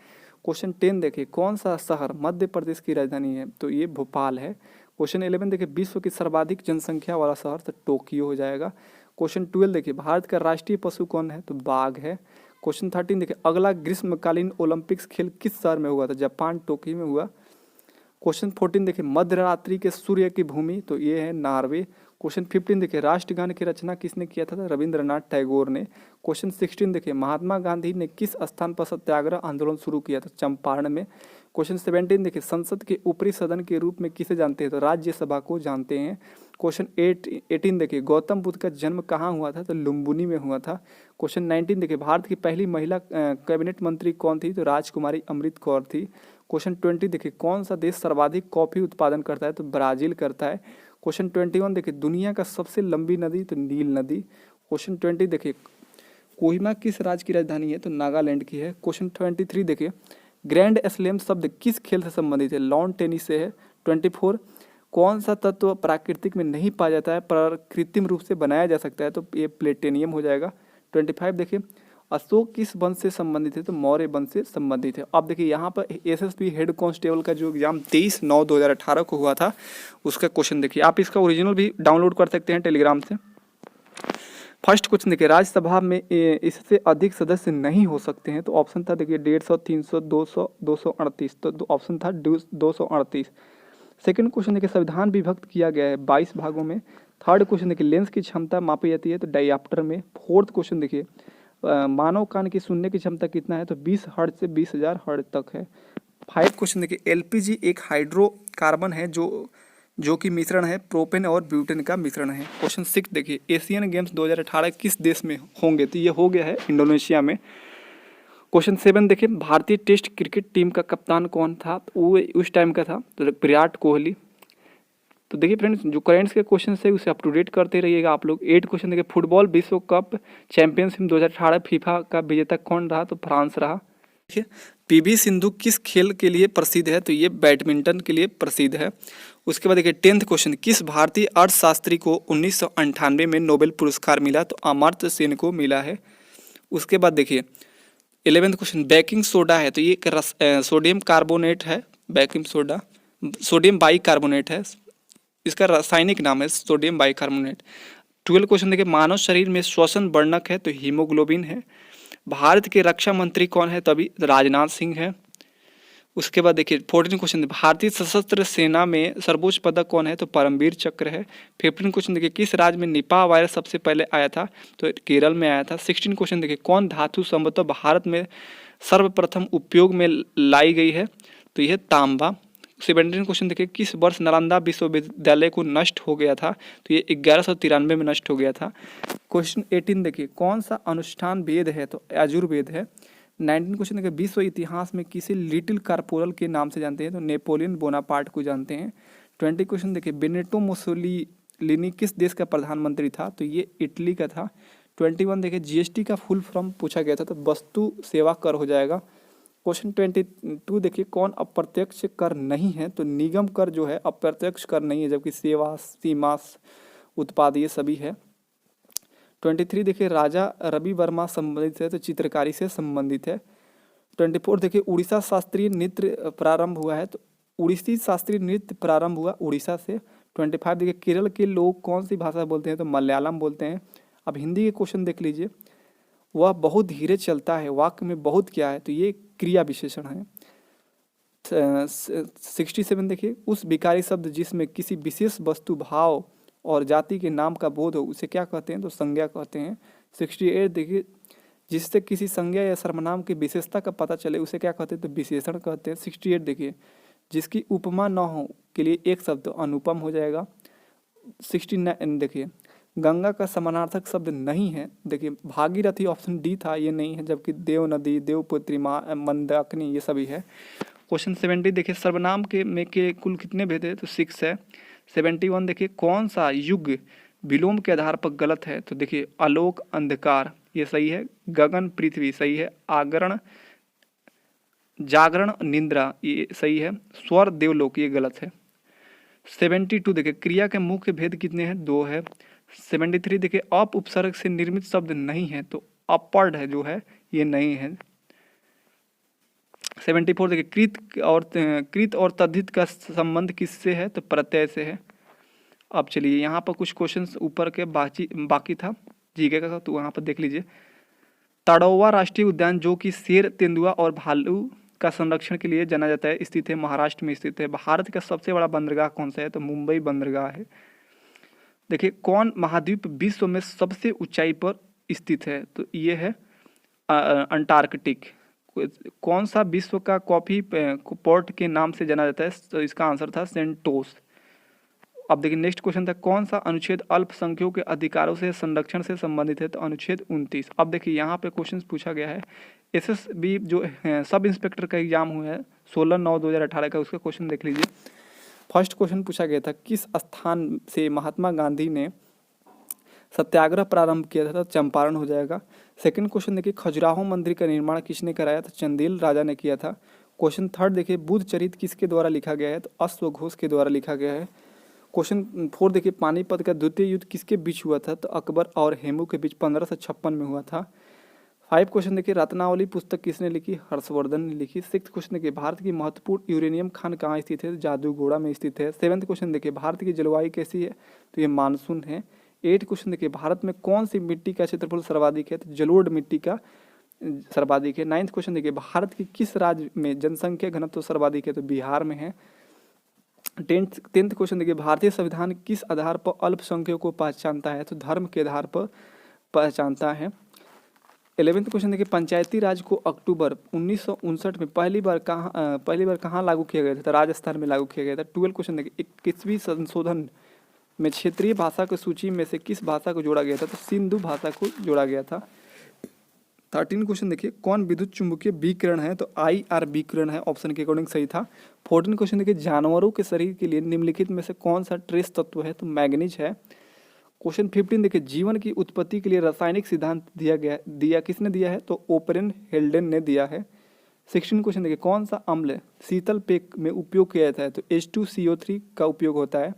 क्वेश्चन 10 देखिए, कौन सा शहर मध्य प्रदेश की राजधानी है, तो ये भोपाल है। क्वेश्चन 11 देखिए, विश्व की सर्वाधिक जनसंख्या वाला शहर, तो टोक्यो हो जाएगा। क्वेश्चन 12 देखिए, भारत का राष्ट्रीय पशु कौन है, तो बाघ है। क्वेश्चन 13 देखिए, अगला ग्रीष्मकालीन ओलंपिक्स खेल किस शहर में हुआ था, जापान टोक्यो में हुआ। क्वेश्चन 14 देखिए, मध्यरात्रि के सूर्य की भूमि, तो ये है नॉर्वे। क्वेश्चन 15 देखिए, राष्ट्रगान की रचना किसने किया था, रविंद्रनाथ टैगोर ने। क्वेश्चन 16 देखिए, महात्मा गांधी ने किस स्थान पर सत्याग्रह आंदोलन शुरू किया था, चंपारण में। क्वेश्चन 17 देखिए, संसद के ऊपरी सदन के रूप में किसे जानते हैं, तो राज्यसभा को जानते हैं। क्वेश्चन 18 देखिए, गौतम बुद्ध का जन्म कहाँ हुआ था? तो लुम्बिनी में हुआ था। क्वेश्चन 19 देखिए, भारत की पहली महिला कैबिनेट मंत्री कौन थी? तो राजकुमारी अमृत कौर थी। क्वेश्चन 20 देखिए, कौन सा देश सर्वाधिक कॉफी उत्पादन करता है? तो ब्राजील करता है। क्वेश्चन 21 देखिए, दुनिया का सबसे लंबी नदी? तो नील नदी। क्वेश्चन 20 देखिए, कोहिमा किस राज्य की राजधानी है? तो नागालैंड की है। क्वेश्चन 23 देखिए, ग्रैंड स्लैम शब्द किस खेल से संबंधित है? लॉन टेनिस से है। 24, कौन सा तत्व प्राकृतिक में नहीं पाया जाता है पर कृत्रिम रूप से बनाया जा सकता है? तो ये प्लेटिनियम हो जाएगा। 25 देखिए, अशोक किस वंश से संबंधित है? तो मौर्य वंश से संबंधित है। अब देखिए यहाँ पर एसएसबी हेड कांस्टेबल का जो एग्जाम 23/9/2018 को हुआ था, उसका क्वेश्चन देखिए, आप इसका ओरिजिनल भी डाउनलोड कर सकते हैं टेलीग्राम से। फर्स्ट क्वेश्चन देखिए, राज्यसभा में इससे अधिक सदस्य नहीं हो सकते हैं। तो ऑप्शन था देखिए 150, 300, 200, 238। तो ऑप्शन था 238। सेकंड क्वेश्चन देखिए, संविधान विभक्त किया गया है 22 भागों में। थर्ड क्वेश्चन देखिए, लेंस की क्षमता मापी जाती है तो डायऑप्टर में। फोर्थ क्वेश्चन देखिए, मानव कान की सुनने की क्षमता कितना है? तो 20 हर्ट्ज से 20,000 हर्ट्ज तक है। 5 क्वेश्चन देखिए, एलपीजी एक हाइड्रोकार्बन है जो कि मिश्रण है प्रोपेन और ब्यूटेन का मिश्रण है। क्वेश्चन 6 देखिए, एशियन गेम्स 2018 किस देश में होंगे? तो ये हो गया है इंडोनेशिया में। क्वेश्चन 7 देखिए, भारतीय टेस्ट क्रिकेट टीम का कप्तान कौन था? तो वो उस टाइम का था तो विराट कोहली। तो देखिए फ्रेंड्स, जो करेंट्स के क्वेश्चन है उसे अप टू डेट करते रहिएगा आप लोग। 8 क्वेश्चन देखिए, फुटबॉल विश्व कप चैंपियनशिप 2018 फीफा का विजेता कौन रहा? तो फ्रांस रहा। देखिए, पीवी सिंधु किस खेल के लिए प्रसिद्ध है? तो ये बैडमिंटन के लिए प्रसिद्ध है। उसके बाद देखिए 10th क्वेश्चन, किस भारतीय अर्थशास्त्री को 1998 में नोबेल पुरस्कार मिला? तो अमर्त्य सेन को मिला है। उसके बाद देखिए 11th क्वेश्चन, बेकिंग सोडा है तो ये एक सोडियम कार्बोनेट है। बेकिंग सोडा सोडियम बाइकार्बोनेट है, इसका रासायनिक नाम है सोडियम बाइकार्बोनेट। 12 क्वेश्चन देखिए, मानव शरीर में श्वसन वर्णक है तो हीमोग्लोबिन है। भारत के रक्षा मंत्री कौन है? तो अभी राजनाथ सिंह है। उसके बाद देखिए 14 क्वेश्चन, भारतीय सशस्त्र सेना में सर्वोच्च पदक कौन है? तो परमवीर चक्र है। 15 क्वेश्चन देखिए, किस राज्य में निपा वायरस सबसे पहले आया था? तो केरल में आया था। 16 क्वेश्चन देखिए, कौन धातु संभवतः भारत में सर्वप्रथम उपयोग में लाई गई है? तो यह तांबा। 17 क्वेश्चन देखिए, किस वर्ष नालंदा विश्वविद्यालय को नष्ट हो गया था? तो ये 1193 में नष्ट हो गया था। क्वेश्चन 18 देखिए, कौन सा अनुष्ठान वेद है? तो आयुर्वेद है। 19 क्वेश्चन देखिए, विश्व इतिहास में किसे लिटिल कार्पोरल के नाम से जानते हैं? तो नेपोलियन बोनापार्ट को जानते हैं। 20 क्वेश्चन देखिए, बेनेटो मुसोलिनी किस देश का प्रधानमंत्री था? तो ये इटली का था। 21 देखिए, जीएसटी का फुल फॉर्म पूछा गया था तो वस्तु सेवा कर हो जाएगा। क्वेश्चन 22 देखिए, कौन अप्रत्यक्ष कर नहीं है? तो निगम कर जो है अप्रत्यक्ष कर नहीं है, जबकि सेवा, सीमा, उत्पाद ये सभी है। 23 देखिए, राजा रवि वर्मा संबंधित है तो चित्रकारी से संबंधित है। 24 देखिए, उड़ीसा शास्त्रीय नृत्य प्रारंभ हुआ है तो उड़ीसी शास्त्रीय नृत्य प्रारंभ हुआ उड़ीसा से। 25 देखिए, केरल के लोग कौन सी भाषा बोलते हैं? तो मलयालम बोलते हैं। अब हिंदी के क्वेश्चन देख लीजिए, वह बहुत धीरे चलता है, वाक्य में बहुत क्या है? तो ये क्रिया विशेषण है। 67 देखिए, उस विकारी शब्द जिसमें किसी विशेष वस्तु, भाव और जाति के नाम का बोध हो उसे क्या कहते हैं? तो संज्ञा कहते हैं। 68 देखिए, जिससे किसी संज्ञा या सर्वनाम की विशेषता का पता चले उसे क्या कहते हैं? तो विशेषण कहते हैं। 68 देखिए, जिसकी उपमा न हो के लिए एक शब्द अनुपम हो जाएगा। 69 देखिए, गंगा का समानार्थक शब्द नहीं है। देखिए भागीरथी ऑप्शन डी था, ये नहीं है, जबकि देव नदी, देवपुत्री, मंदाकिनी ये सभी है। क्वेश्चन 70 देखिए, सर्वनाम के कुल कितने भेद है? तो 6 है। 71 देखिए, कौन सा युग विलोम के आधार पर गलत है? तो देखिए आलोक अंधकार ये सही है, गगन पृथ्वी सही है, आगरण जागरण निंद्रा ये सही है, स्वर देवलोक ये गलत है। 72 देखिए, क्रिया के मुख्य भेद कितने हैं? 2 है। 73 देखिए, अप उपसर्ग से निर्मित शब्द नहीं है तो अपवर्ड है जो है ये नहीं है। 74 देखिए, कृत और तद्धित का संबंध किससे है? तो प्रत्यय से है। अब चलिए यहाँ पर कुछ क्वेश्चंस ऊपर के बाकी था जीके का, तो वहाँ पर देख लीजिए। ताड़ोवा राष्ट्रीय उद्यान जो कि शेर, तेंदुआ और भालू का संरक्षण के लिए जाना जाता है, स्थित है महाराष्ट्र में स्थित है। भारत का सबसे बड़ा बंदरगाह कौन सा है? तो मुंबई बंदरगाह है। देखिए, कौन महाद्वीप विश्व में सबसे ऊंचाई पर स्थित है? तो ये है अंटार्कटिक। कौन सा विश्व का कॉफी पोर्ट के नाम से जाना जाता है? तो इसका आंसर था सेंटोस। अब देखिए नेक्स्ट क्वेश्चन था, कौन सा अनुच्छेद अल्पसंख्यकों के अधिकारों से संरक्षण से संबंधित है? तो अनुच्छेद 29। अब देखिए यहाँ पे क्वेश्चन पूछा गया है, एसएसबी जो है सब इंस्पेक्टर का एग्जाम हुआ है 16/9/2018 का, उसका क्वेश्चन देख लीजिए। फर्स्ट क्वेश्चन पूछा गया था, किस स्थान से महात्मा गांधी ने सत्याग्रह प्रारंभ किया था? तो चंपारण हो जाएगा। सेकंड क्वेश्चन देखिए, खजुराहो मंदिर का निर्माण किसने कराया? तो चंदेल राजा ने किया था। क्वेश्चन थर्ड देखिए, बुद्ध चरित किसके द्वारा लिखा गया है? तो अश्वघोष के द्वारा लिखा गया है। क्वेश्चन फोर देखिए, पानीपत का द्वितीय युद्ध किसके बीच हुआ था? तो अकबर और हेमू के बीच 1556 में हुआ था। फाइव क्वेश्चन देखिए, रत्नावली पुस्तक किसने लिखी? हर्षवर्धन ने लिखी। सिक्स क्वेश्चन देखिए, भारत की महत्वपूर्ण यूरेनियम खान कहाँ स्थित है? जादूगोड़ा में स्थित है। सेवंथ क्वेश्चन देखिए, भारत की जलवायु कैसी है? तो ये मानसून है। एट क्वेश्चन देखिए, भारत में कौन सी मिट्टी का क्षेत्रफल सर्वाधिक है? तो जलोढ़ मिट्टी का सर्वाधिक है। नाइन्थ क्वेश्चन देखिए, भारत की किस राज्य में जनसंख्या घनत्व सर्वाधिक है? तो बिहार में है। टेंथ क्वेश्चन देखिए, भारतीय संविधान किस आधार पर अल्पसंख्यकों को पहचानता है? तो धर्म के आधार पर पहचानता है। 11वें क्वेश्चन देखिए, पंचायती राज को अक्टूबर 1959 में पहली बार कहाँ लागू किया गया था? तो राजस्थान में लागू किया गया था। 12 क्वेश्चन देखिए, 21वीं संशोधन में क्षेत्रीय भाषा की सूची में से किस भाषा को जोड़ा गया था? तो सिंधु भाषा को जोड़ा गया था। 13 क्वेश्चन देखिए, कौन विद्युत चुंबकीय विकिरण है? तो IR विकिरण है, ऑप्शन के अकॉर्डिंग सही था। 14 क्वेश्चन देखिए, जानवरों के शरीर के लिए निम्नलिखित में से कौन सा ट्रेस तत्व है? तो मैग्नीज है। क्वेश्चन 15 देखिए, जीवन की उत्पत्ति के लिए रासायनिक सिद्धांत दिया किसने दिया है? तो ओपरेन हेल्डेन ने दिया है। 16 क्वेश्चन देखिए, कौन सा अम्ल शीतल पेय में उपयोग किया जाता है? तो H2CO3 का उपयोग होता है।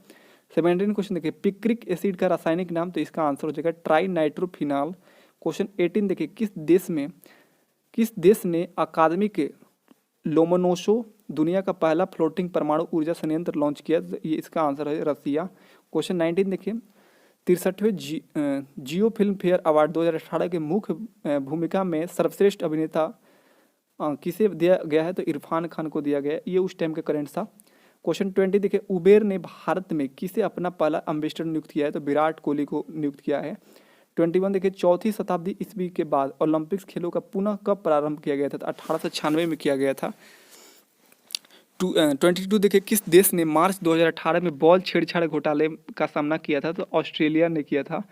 17 क्वेश्चन देखिए, पिक्रिक एसिड का रासायनिक नाम? तो इसका आंसर हो जाएगा ट्राई नाइट्रोफिनॉल। क्वेश्चन 18 देखिए, किस देश ने अकादमिक लोमोनोसो दुनिया का पहला फ्लोटिंग परमाणु ऊर्जा संयंत्र लॉन्च किया? ये इसका आंसर है रसिया। क्वेश्चन 19 देखिए, 63वें जियो फिल्म फेयर अवार्ड 2018 के मुख्य भूमिका में सर्वश्रेष्ठ अभिनेता किसे दिया गया है? तो इरफान खान को दिया गया। ये उस टाइम का करंट था। क्वेश्चन 20 देखिए, उबेर ने भारत में किसे अपना पहला एम्बेसडर नियुक्त किया है? तो विराट कोहली को नियुक्त किया है। 21 देखिए, चौथी शताब्दी ईस्वी के बाद ओलंपिक्स खेलों का पुनः कब प्रारंभ किया गया था? तो 1896 में किया गया था। 22 देखिए, किस देश ने मार्च 2018 में बॉल छेड़छाड़ घोटाले का सामना किया था? तो ऑस्ट्रेलिया ने किया था।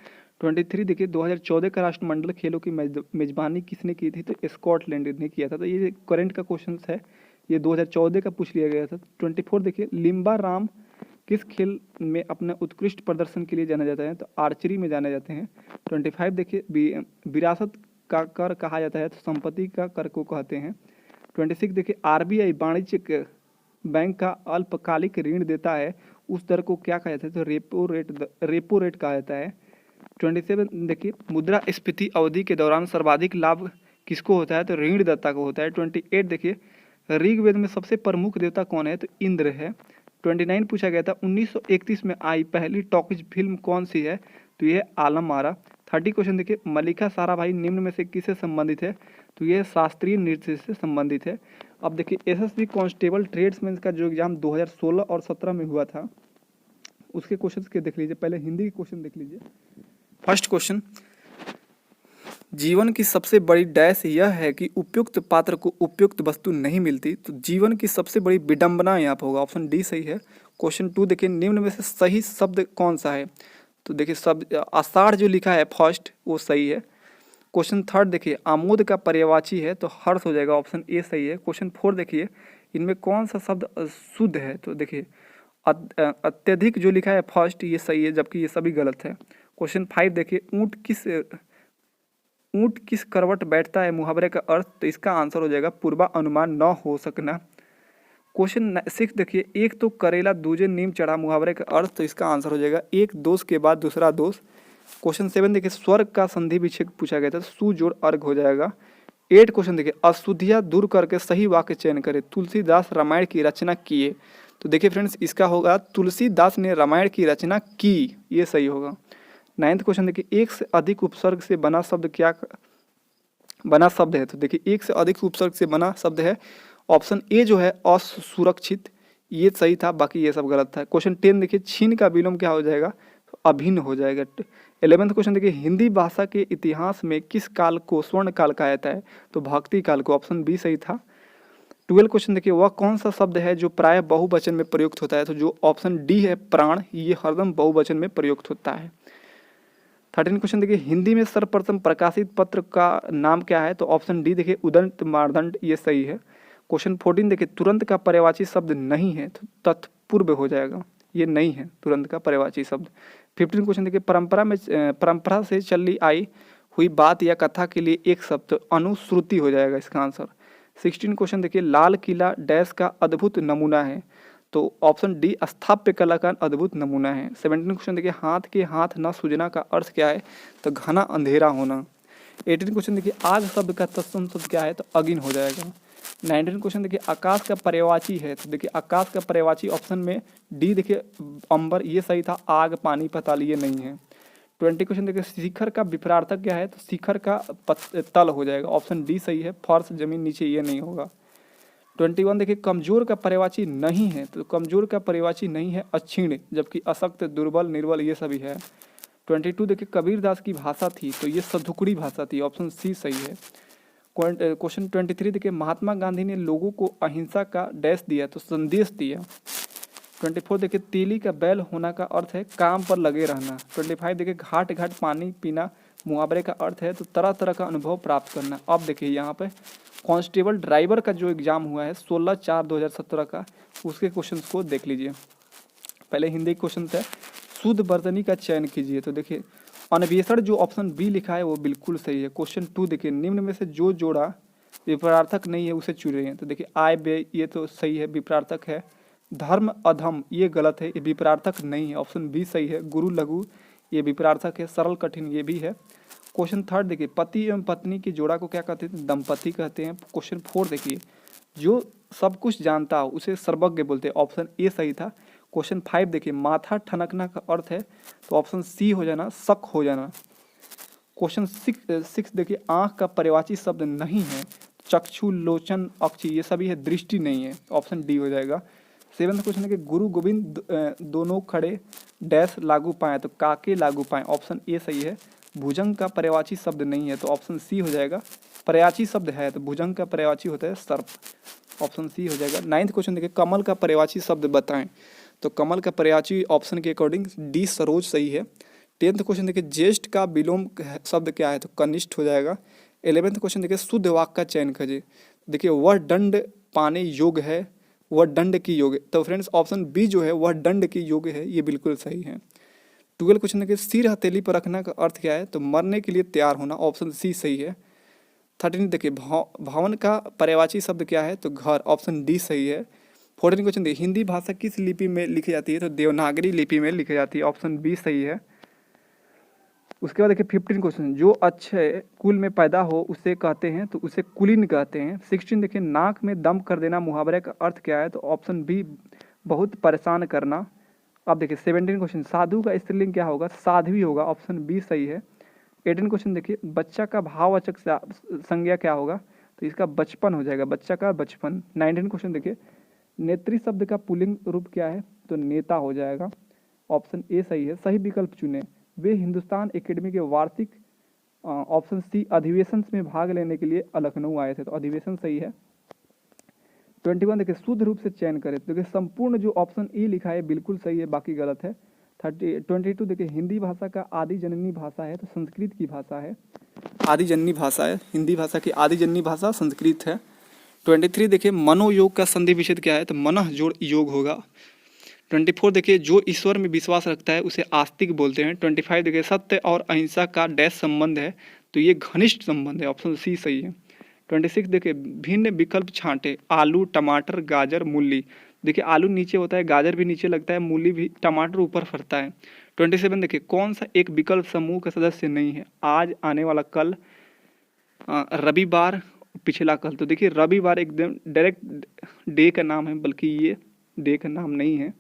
23 देखिए, 2014 का राष्ट्रमंडल खेलों की मेजबानी किसने की थी? तो स्कॉटलैंड ने किया था। तो ये करंट का क्वेश्चन है, ये 2014 का पूछ लिया गया था। 24 देखिए, लिम्बा राम किस खेल में अपने उत्कृष्ट प्रदर्शन के लिए जाना जाता है? तो आर्चरी में जाने जाते हैं। 25 देखिए, विरासत का कर कहा जाता है? तो संपत्ति का कर को कहते हैं। 26 देखिए, RBI वाणिज्यिक बैंक का अल्पकालिक ऋण देता है, उस दर को क्या कहा जाता है? तो रेपो रेट कहा जाता है। 27 देखिए, मुद्रा स्फीति अवधि के दौरान सर्वाधिक लाभ किसको होता है? तो ऋणदाता को होता है। 28 देखिए, ऋग्वेद में सबसे प्रमुख देवता कौन है? तो इंद्र है। 29 पूछा गया था, 1931 में आई पहली टॉकीज फिल्म कौन सी है? तो ये आलम आरा। 30 क्वेश्चन देखिए, मल्लिका साराभाई निम्न में से किससे संबंधित है? तो ये शास्त्रीय नृत्य से संबंधित है। अब देखिए, SSB कांस्टेबल ट्रेड्समैन का जो एग्जाम 2016 और 17 में हुआ था, उसके क्वेश्चन के देख लीजिए। पहले हिंदी के क्वेश्चन देख लीजिए। फर्स्ट क्वेश्चन, जीवन की सबसे बड़ी डैश यह है कि उपयुक्त पात्र को उपयुक्त वस्तु नहीं मिलती। तो जीवन की सबसे बड़ी विडंबना यहाँ पर होगा, ऑप्शन डी सही है। क्वेश्चन 2 देखिए, निम्न में से सही शब्द कौन सा है? तो देखिए, शब्द आषाढ़ जो लिखा है फर्स्ट, वो सही है। क्वेश्चन 3 देखिए, आमोद का पर्यायवाची है? तो हर्ष हो जाएगा, ऑप्शन ए सही है। क्वेश्चन 4 देखिए, इनमें कौन सा शब्द शुद्ध है? तो देखिए, अत्यधिक जो लिखा है फर्स्ट, ये सही है, जबकि ये सभी गलत है। क्वेश्चन 5 देखिए, ऊंट किस करवट बैठता है, मुहावरे का अर्थ? तो इसका आंसर हो जाएगा पूर्वानुमान न हो सकना। क्वेश्चन 6 देखिए, एक तो करेला दूजे नीम चढ़ा, मुहावरे का अर्थ? तो इसका आंसर हो जाएगा एक दोष के बाद दूसरा दोष। क्वेश्चन 7 देखिए, स्वर्ग का संधि विच्छेद पूछा गया था, सु जोड़ अर्घ हो जाएगा। 8 क्वेश्चन देखिए, अशुद्धियाँ दूर करके सही वाक्य चयन करें, तुलसीदास रामायण की रचना किए। तो देखिए फ्रेंड्स, इसका होगा तुलसीदास ने रामायण की रचना की, ये सही होगा। 9th क्वेश्चन देखिए, एक से अधिक उपसर्ग से बना शब्द है? तो देखिए, एक से अधिक उपसर्ग से बना शब्द है, ऑप्शन ए जो है असुरक्षित, ये सही था, बाकी ये सब गलत था। क्वेश्चन 10 देखिए, छीन का विलोम क्या हो जाएगा? तो अभिन्न हो जाएगा। 11th क्वेश्चन देखिए, हिंदी भाषा के इतिहास में किस काल को स्वर्ण काल कहा जाता है? तो भक्ति काल को, ऑप्शन बी सही था। 12 क्वेश्चन देखिए, वह कौन सा शब्द है जो प्राय बहुवचन में प्रयुक्त होता है? तो जो ऑप्शन डी है प्राण, ये हरदम बहुवचन में प्रयुक्त होता है। 13 क्वेश्चन देखिए, हिंदी में सर्वप्रथम प्रकाशित पत्र का नाम क्या है? तो ऑप्शन डी देखिए उदंत मार्दंड, ये सही है। क्वेश्चन 14 देखिए, तुरंत का पर्यायवाची शब्द नहीं है, तो तत्पूर्व हो जाएगा, ये नहीं है तुरंत का पर्यायवाची शब्द। 15 क्वेश्चन देखिए, परंपरा से चली आई हुई बात या कथा के लिए एक शब्द, तो अनुश्रुति हो जाएगा इसका आंसर। 16 क्वेश्चन देखिए, लाल किला डैश का अद्भुत नमूना है, तो ऑप्शन डी स्थापत्य कला का अद्भुत नमूना है। 17 क्वेश्चन देखिए, हाथ के हाथ न सूझना का अर्थ क्या है? तो घना अंधेरा होना। 18 क्वेश्चन देखिए, आग शब्द का तत्सम शब्द क्या है? तो अगिन हो जाएगा। 19 क्वेश्चन देखिए, आकाश का पर्यायवाची है, तो देखिए आकाश का पर्यायवाची ऑप्शन में डी देखिए अंबर, ये सही था। आग पानी पाताल ये नहीं है। 20 क्वेश्चन देखिए, शिखर का विपरार्थक क्या है? तो शिखर का तल हो जाएगा, ऑप्शन डी सही है। फर्श जमीन नीचे ये नहीं होगा। 21 देखिए, कमजोर का पर्यायवाची नहीं है, तो कमजोर का पर्यायवाची नहीं है अक्षीण, जबकि अशक्त दुर्बल निर्बल ये सभी है। 22 देखिए, कबीरदास की भाषा थी, तो ये सधुकड़ी भाषा थी, ऑप्शन सी सही है। क्वेश्चन 23 देखिए, महात्मा गांधी ने लोगों को अहिंसा का डैश दिया, तो संदेश दिया। 24 देखिए, तीली का बैल होना का अर्थ है काम पर लगे रहना। 25 देखिए, घाट घाट पानी पीना मुहावरे का अर्थ है तो तरह तरह का अनुभव प्राप्त करना। अब देखिए यहाँ पे कांस्टेबल ड्राइवर का जो एग्जाम हुआ है 16/4/2017 का, उसके क्वेश्चंस को देख लीजिए। पहले हिंदी क्वेश्चन है, शुद्ध वर्तनी का चयन कीजिए, तो देखिए अन्वेषण जो ऑप्शन बी लिखा है वो बिल्कुल सही है। क्वेश्चन 2 देखिए, निम्न में से जो जोड़ा विपरार्थक नहीं है उसे चुनिए, तो देखिए आय व्यय ये तो सही है, विपरार्थक है। धर्म अधम ये गलत है, ये विपरार्थक नहीं है, ऑप्शन बी सही है। गुरु लघु ये विपरार्थक है। सरल कठिन ये भी है। क्वेश्चन 3 देखिए, पति एवं पत्नी की जोड़ा को क्या कहते हैं? दंपति कहते हैं। क्वेश्चन 4 देखिए, जो सब कुछ जानता हो उसे सर्वज्ञ बोलते हैं, ऑप्शन ए सही था। क्वेश्चन 5 देखिए, माथा ठनकना का अर्थ है, तो ऑप्शन सी हो जाना, शक हो जाना। क्वेश्चन 6 देखिए, आंख का पर्यायवाची शब्द नहीं है, चक्षु लोचन अक्षी ये सभी है, दृष्टि नहीं है, ऑप्शन डी हो जाएगा। 7वां क्वेश्चन है कि गुरु गोविंद दोनों खड़े डैश लागू पाए, तो काके लागू पाए, ऑप्शन ए सही है। भुजंग का पर्यायवाची शब्द नहीं है, तो ऑप्शन सी हो जाएगा। पर्यायवाची शब्द है तो भुजंग का पर्यायवाची होता है सर्प, ऑप्शन सी हो जाएगा। 9वां क्वेश्चन देखिए, कमल का पर्यायवाची शब्द बताएं, तो कमल का पर्यायवाची ऑप्शन के अकॉर्डिंग डी सरोज सही है। 10वां क्वेश्चन देखिए, ज्येष्ठ का विलोम शब्द क्या है? तो कनिष्ठ हो जाएगा। 11वां क्वेश्चन देखिए, शुद्ध वाक्य का चयन कीजिए, देखिए वह दंड पाने योग्य है, वह दंड की योग्य, तो फ्रेंड्स ऑप्शन बी जो है वह दंड की योग्य है, ये बिल्कुल सही है। 12 क्वेश्चन देखिए, सिर हथेली पर रखना का अर्थ क्या है? तो मरने के लिए तैयार होना, ऑप्शन सी सही है। 13 देखिए, भवन का पर्यायवाची शब्द क्या है? तो घर, ऑप्शन डी सही है। 14 क्वेश्चन देखिए, हिंदी भाषा किस लिपि में लिखी जाती है? तो देवनागरी लिपि में लिखी जाती है, ऑप्शन बी सही है। उसके बाद देखिए 15 क्वेश्चन, जो अच्छे कुल में पैदा हो उसे कहते हैं, तो उसे कुलीन कहते हैं। 16 देखिए, नाक में दम कर देना मुहावरे का अर्थ क्या है? तो ऑप्शन बी बहुत परेशान करना। अब देखिए 17 क्वेश्चन, साधु का स्त्रीलिंग क्या होगा? साध्वी होगा, ऑप्शन बी सही है। 18 क्वेश्चन देखिए, बच्चा का भाववाचक संज्ञा क्या होगा? तो इसका बचपन हो जाएगा, बच्चा का बचपन। 19 क्वेश्चन देखिए, नेत्री शब्द का पुल्लिंग रूप क्या है? तो नेता हो जाएगा, ऑप्शन ए सही है। सही विकल्प चुने। वे हिंदुस्तान एकेडमी के वार्षिक ऑप्शन सी अधिवेशन में भाग लेने के लिए लखनऊ आए थे, तो अधिवेशन सही है। 21 देखिए, शुद्ध रूप से चयन करें, तो देखिए संपूर्ण जो ऑप्शन ए लिखा है बिल्कुल सही है, बाकी गलत है। 22 देखिए, हिंदी भाषा का आदि जननी भाषा है, तो संस्कृत की भाषा है, आदि जननी भाषा है, हिंदी भाषा की आदि जननी भाषा संस्कृत है। 23 देखिए, मनोयोग का संधि विच्छेद क्या है? तो मनः जोड़ योग होगा। 24 देखिए, जो ईश्वर में विश्वास रखता है उसे आस्तिक बोलते हैं। 25 देखिए, सत्य और अहिंसा का डैश संबंध है, तो ये घनिष्ठ संबंध है, ऑप्शन सी सही है। 26 देखिए, भिन्न विकल्प छांटे, आलू टमाटर गाजर मूली, देखिए आलू नीचे होता है, गाजर भी नीचे लगता है, मूली भी, टमाटर ऊपर फरता है। 27 देखिए, कौन सा एक विकल्प समूह का सदस्य नहीं है? आज, आने वाला कल, रविवार, पिछला कल, तो देखिए रविवार एकदम डायरेक्ट डे का नाम है, बल्कि ये डे का नाम नहीं है।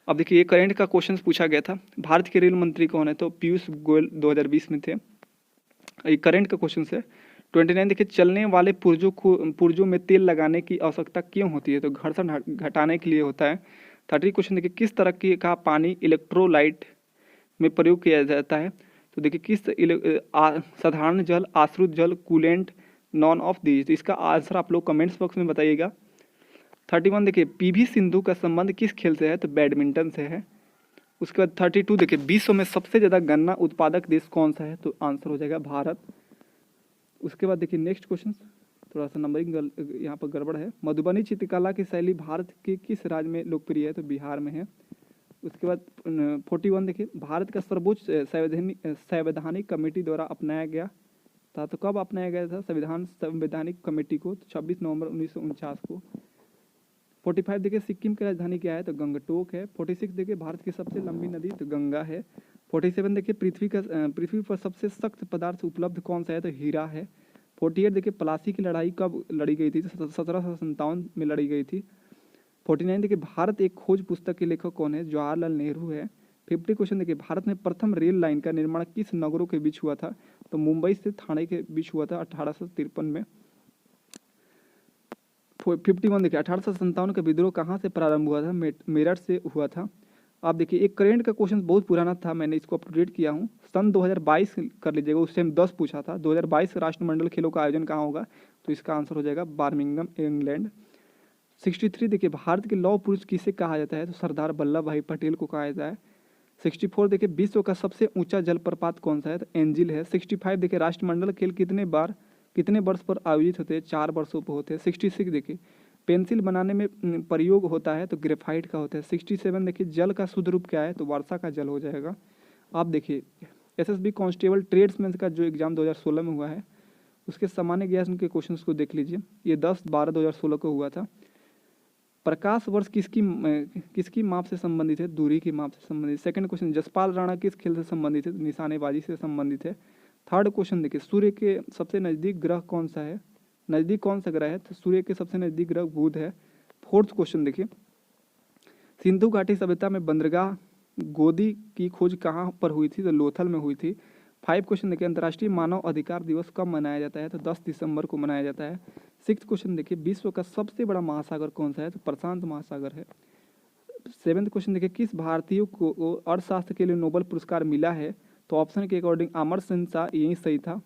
अब देखिए, ये करंट का क्वेश्चन पूछा गया था, भारत के रेल मंत्री कौन है? तो पीयूष गोयल 2020 में थे, ये करंट का क्वेश्चन है। 29 देखिए, चलने वाले पुर्जों में तेल लगाने की आवश्यकता क्यों होती है? तो घर्षण घटाने के लिए होता है। 30 क्वेश्चन देखिए, किस तरह की का पानी इलेक्ट्रोलाइट में प्रयोग किया जाता है? तो देखिए किस साधारण जल, आश्रित जल, कूलेंट, नॉन ऑफ दीज। तो इसका आंसर आप लोग कमेंट्स बॉक्स में बताइएगा। 31 देखिए पीवी सिंधु का संबंध किस खेल से है, तो बैडमिंटन से है। उसके बाद 32 देखिए विश्व में सबसे ज़्यादा गन्ना उत्पादक देश कौन सा है, तो आंसर हो जाएगा भारत। उसके बाद देखिए नेक्स्ट क्वेश्चन, थोड़ा सा नंबरिंग यहाँ पर गड़बड़ है। मधुबनी चित्रकला की शैली भारत के किस राज्य में लोकप्रिय है, तो बिहार में है। उसके बाद 41 देखिए भारत का सर्वोच्च संवैधानिक कमेटी द्वारा अपनाया गया था, तो कब अपनाया गया था संवैधानिक कमेटी को, तो 26 नवंबर 1949 को। 45 देखिए सिक्किम की राजधानी क्या है, तो गंगटोक है। 46 देखिए भारत की सबसे लंबी नदी, तो गंगा है। 47 देखिए पृथ्वी पर सबसे सख्त पदार्थ उपलब्ध कौन सा है, तो हीरा है। 48 देखिए प्लासी की लड़ाई कब लड़ी गई थी, तो 1757 में लड़ी गई थी। 49 देखिए भारत एक खोज पुस्तक के लेखक कौन है, जवाहरलाल नेहरू है। 50 क्वेश्चन देखिए भारत में प्रथम रेल लाइन का निर्माण किस नगरों के बीच हुआ था, तो मुंबई से ठाणे के बीच हुआ था 1853 में। 51 देखिए 1857 का विद्रोह कहाँ से प्रारंभ हुआ था, मेरठ से हुआ था। आप देखिए एक करेंट का क्वेश्चन बहुत पुराना था, मैंने इसको अप टू डेट किया हूँ। सन 2022 कर लीजिएगा, उस टाइम 10 पूछा था। 2022 राष्ट्रमंडल खेलों का आयोजन कहाँ होगा, तो इसका आंसर हो जाएगा बर्मिंघम इंग्लैंड। 63 देखिए भारत के लौह पुरुष किसे कहा जाता है, तो सरदार वल्लभ भाई पटेल को कहा जाता है। 64 देखिए विश्व का सबसे ऊंचा जलप्रपात कौन सा है, तो एंजिल है। 65 देखिए राष्ट्रमंडल खेल कितने वर्ष पर आयोजित होते हैं, 4 वर्षों पर होते हैं। 66 देखिए पेंसिल बनाने में प्रयोग होता है, तो ग्रेफाइट का होता है। 67 देखिए जल का शुद्ध रूप क्या है, तो वर्षा का जल हो जाएगा। आप देखिए एसएसबी कांस्टेबल ट्रेड्समैन का जो एग्जाम 2016 में हुआ है, उसके सामान्य ज्ञान के क्वेश्चंस को देख लीजिए। ये 10/12/2016 को हुआ था। प्रकाश वर्ष किसकी माप से संबंधित है, दूरी की माप से संबंधित। सेकंड क्वेश्चन जसपाल राणा किस खेल से संबंधित है, निशानेबाजी से संबंधित है। थर्ड क्वेश्चन देखिए सूर्य के सबसे नजदीक ग्रह कौन सा है, नजदीक कौन सा ग्रह है, तो सूर्य के सबसे नजदीक ग्रह बुध है। फोर्थ क्वेश्चन देखिए सिंधु घाटी सभ्यता में बंदरगाह गोदी की खोज कहाँ पर हुई थी, तो लोथल में हुई थी। 5 क्वेश्चन देखिए अंतर्राष्ट्रीय मानव अधिकार दिवस कब मनाया जाता है, तो 10 दिसंबर को मनाया जाता है। 6 क्वेश्चन देखिए विश्व का सबसे बड़ा महासागर कौन सा है, तो प्रशांत महासागर है। 7 क्वेश्चन देखिए किस भारतीय को अर्थशास्त्र के लिए नोबेल पुरस्कार मिला है, तो ऑप्शन के अकॉर्डिंग अमर सिंह शाह, यही सही था।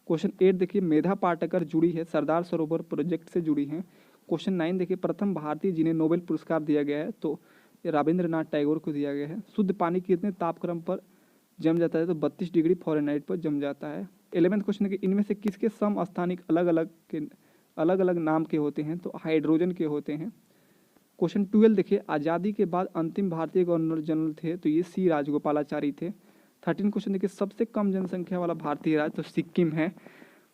क्वेश्चन 8 देखिए मेधा पाटकर जुड़ी है, सरदार सरोवर प्रोजेक्ट से जुड़ी हैं। क्वेश्चन 9 देखिए प्रथम भारतीय जिन्हें नोबेल पुरस्कार दिया गया है, तो रविंद्रनाथ टैगोर को दिया गया है। शुद्ध पानी कितने तापक्रम पर जम जाता है, तो 32 डिग्री फ़ारेनहाइट पर जम जाता है। 11वां क्वेश्चन है कि इनमें से किसके समस्थानिक अलग अलग नाम के होते हैं, तो हाइड्रोजन के होते हैं। क्वेश्चन 12 देखिए आज़ादी के बाद अंतिम भारतीय गवर्नर जनरल थे, तो ये सी राजगोपालाचारी थे। 13 क्वेश्चन देखिए सबसे कम जनसंख्या वाला भारतीय राज्य, तो सिक्किम है।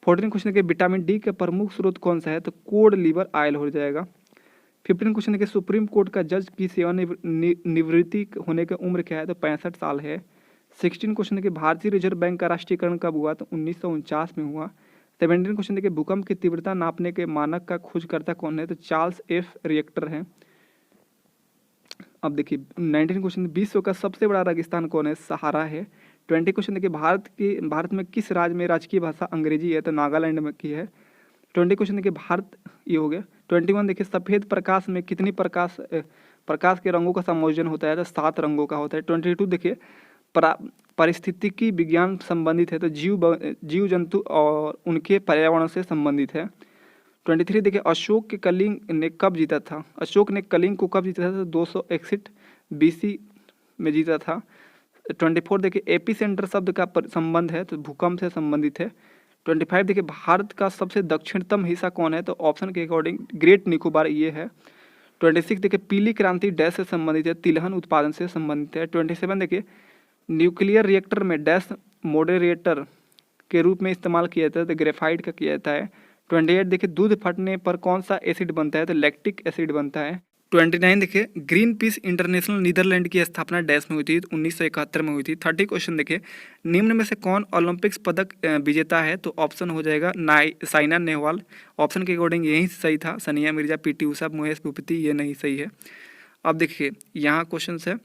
14 क्वेश्चन देखिए विटामिन डी का प्रमुख स्रोत कौन सा है, तो कोड लिवर ऑयल हो जाएगा। 15 क्वेश्चन देखिए सुप्रीम कोर्ट का जज की सेवानिवृत्ति होने की उम्र क्या है, तो 65 साल है। 16 क्वेश्चन देखिए भारतीय रिजर्व बैंक का राष्ट्रीयकरण कब हुआ, तो 1949 में हुआ। 17 क्वेश्चन देखिए भूकंप की तीव्रता नापने के मानक का खोजकर्ता कौन है, तो चार्ल्स एफ रिएक्टर है। अब देखिए 19 क्वेश्चन विश्व का सबसे बड़ा रेगिस्तान कौन है, सहारा है। 20 क्वेश्चन देखिए भारत में किस राज्य में राजकीय भाषा अंग्रेजी है, तो नागालैंड में की है। 20 क्वेश्चन देखिए भारत ये हो गया। 21 देखिए सफ़ेद प्रकाश में कितनी प्रकाश के रंगों का संयोजन होता है, तो 7 रंगों का होता है। 22 देखिए पारिस्थितिकी विज्ञान संबंधित है, तो जीव जंतु और उनके पर्यावरण से संबंधित है। 23 देखिए अशोक के कलिंग ने कब जीता था, अशोक ने कलिंग को कब जीता था, तो 261 BC में जीता था। 24 देखिए एपी सेंटर शब्द का संबंध है, तो भूकंप से संबंधित है। 25 देखिए भारत का सबसे दक्षिणतम हिस्सा कौन है, तो ऑप्शन के अकॉर्डिंग ग्रेट निकोबार ये है। 26 देखिए पीली क्रांति डैश से संबंधित है, तिलहन उत्पादन से संबंधित है। 27 देखिए न्यूक्लियर रिएक्टर में डैश मॉडरेटर के रूप में इस्तेमाल किया जाता है, तो ग्रेफाइट का किया जाता है। 28 देखिए दूध फटने पर कौन सा एसिड बनता है, तो लैक्टिक एसिड बनता है। 29 देखिए ग्रीन पीस इंटरनेशनल नीदरलैंड की स्थापना डैश में हुई थी, 1971 में हुई थी। 30 क्वेश्चन देखिए निम्न में से कौन ओलंपिक्स पदक विजेता है, तो ऑप्शन हो जाएगा साइना नेहवाल। ऑप्शन के अकॉर्डिंग यही सही था, सानिया मिर्जा, PT उषा, महेश भूपति, ये नहीं सही है। अब देखिए यहाँ क्वेश्चन है,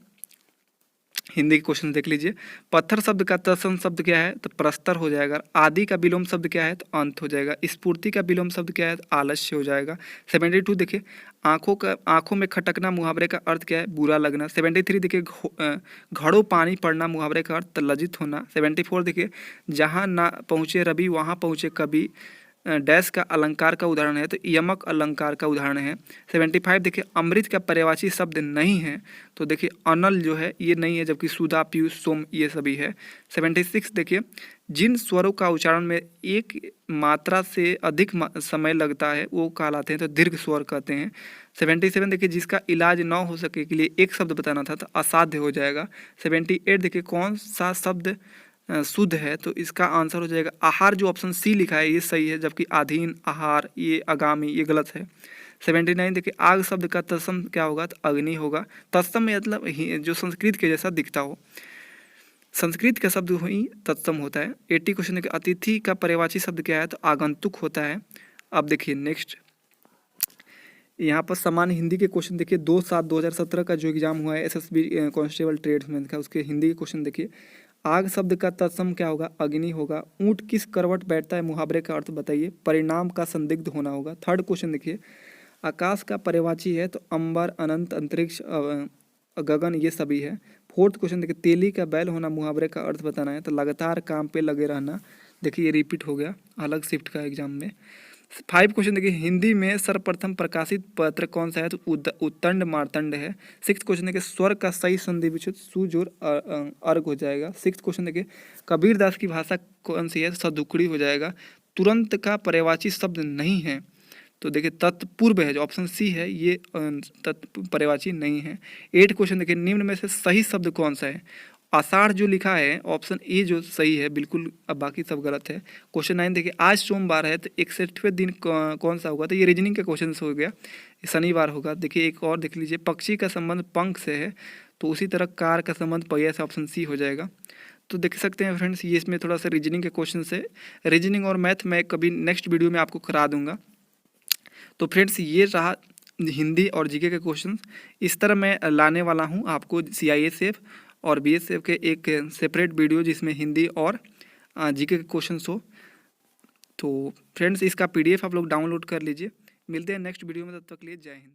हिंदी के क्वेश्चन देख लीजिए। पत्थर शब्द का तत्सम शब्द क्या है, तो प्रस्तर हो जाएगा। आदि का विलोम शब्द क्या है, तो अंत हो जाएगा। स्फूर्ति का विलोम शब्द क्या है, तो आलस्य हो जाएगा। 72 देखिए आंखों में खटकना मुहावरे का अर्थ क्या है, बुरा लगना। 73 देखिए घड़ों पानी पड़ना मुहावरे का अर्थ लज्जित होना। 74 देखिए जहाँ ना पहुँचे रवि वहाँ पहुँचे कभी डैश का अलंकार का उदाहरण है, तो यमक अलंकार का उदाहरण है। 75 देखिए अमृत का पर्यायवाची शब्द नहीं है, तो देखिए अनल जो है ये नहीं है, जबकि सुधा, पीयूष, सोम ये सभी है। 76 देखिए जिन स्वरों का उच्चारण में एक मात्रा से अधिक समय लगता है वो कहलाते हैं, तो दीर्घ स्वर कहते हैं। 77 देखिए जिसका इलाज ना हो सके के लिए एक शब्द बताना था, तो असाध्य हो जाएगा। 78 देखिए कौन सा शब्द शुद्ध है, तो इसका आंसर हो जाएगा आहार, जो ऑप्शन सी लिखा है ये सही है, जबकि अधीन, आहार, ये आगामी ये गलत है। 79 देखिए आग शब्द का तत्सम क्या होगा, तो अग्नि होगा। तत्सम मतलब जो संस्कृत के जैसा दिखता हो, संस्कृत का शब्द ही तत्सम होता है। 80 क्वेश्चन देखिए अतिथि का पर्यायवाची शब्द क्या है, तो आगंतुक होता है। अब देखिए नेक्स्ट यहाँ पर सामान्य हिंदी के क्वेश्चन देखिए 2/7/2017 का जो एग्जाम हुआ है एसएसबी कांस्टेबल ट्रेड्समैन का, उसके हिंदी के क्वेश्चन देखिए आग शब्द का तत्सम क्या होगा, अग्नि होगा। ऊंट किस करवट बैठता है, मुहावरे का अर्थ बताइए। परिणाम का संदिग्ध होना होगा। थर्ड क्वेश्चन देखिए आकाश का पर्यायवाची है, तो अंबर, अनंत, अंतरिक्ष, गगन ये सभी है। फोर्थ क्वेश्चन देखिए तेली का बैल होना, मुहावरे का अर्थ बताना है, तो लगातार काम पे लगे रहना। देखिए ये रिपीट हो गया अलग शिफ्ट का एग्जाम में। 5 क्वेश्चन देखिए हिंदी में सर्वप्रथम प्रकाशित पत्र कौन सा है, तो उत्तंड मार्तंड है। 6 क्वेश्चन देखिए स्वर का सही संधि विच्छेद सुज और अर्घ हो जाएगा। 6 क्वेश्चन देखिए कबीरदास की भाषा कौन सी है, सदुकड़ी हो जाएगा। तुरंत का पर्यायवाची शब्द नहीं है, तो देखिए तत्पूर्व है, जो ऑप्शन सी है ये पर्यायवाची नहीं है। 8 क्वेश्चन देखिए निम्न में से सही शब्द कौन सा है, आषाढ़ जो लिखा है ऑप्शन ए जो सही है बिल्कुल, अब बाकी सब गलत है। क्वेश्चन 9 देखिए आज सोमवार है, तो 61वें दिन कौन सा होगा, तो ये रीजनिंग का क्वेश्चन हो गया, शनिवार होगा। देखिए एक और देख लीजिए पक्षी का संबंध पंख से है, तो उसी तरह कार का संबंध पहिया से, ऑप्शन सी हो जाएगा। तो देख सकते हैं फ्रेंड्स ये इसमें थोड़ा सा रीजनिंग के क्वेश्चन है। रीजनिंग और मैथ मैं कभी नेक्स्ट वीडियो में आपको करा दूंगा। तो फ्रेंड्स ये रहा हिंदी और जीके के क्वेश्चन। इस तरह मैं लाने वाला हूँ आपको CISF और BSF के एक सेपरेट वीडियो जिसमें हिंदी और जीके के क्वेश्चंस हो। तो फ्रेंड्स इसका PDF आप लोग डाउनलोड कर लीजिए। मिलते हैं नेक्स्ट वीडियो में, तब तक के लिए जय हिंद।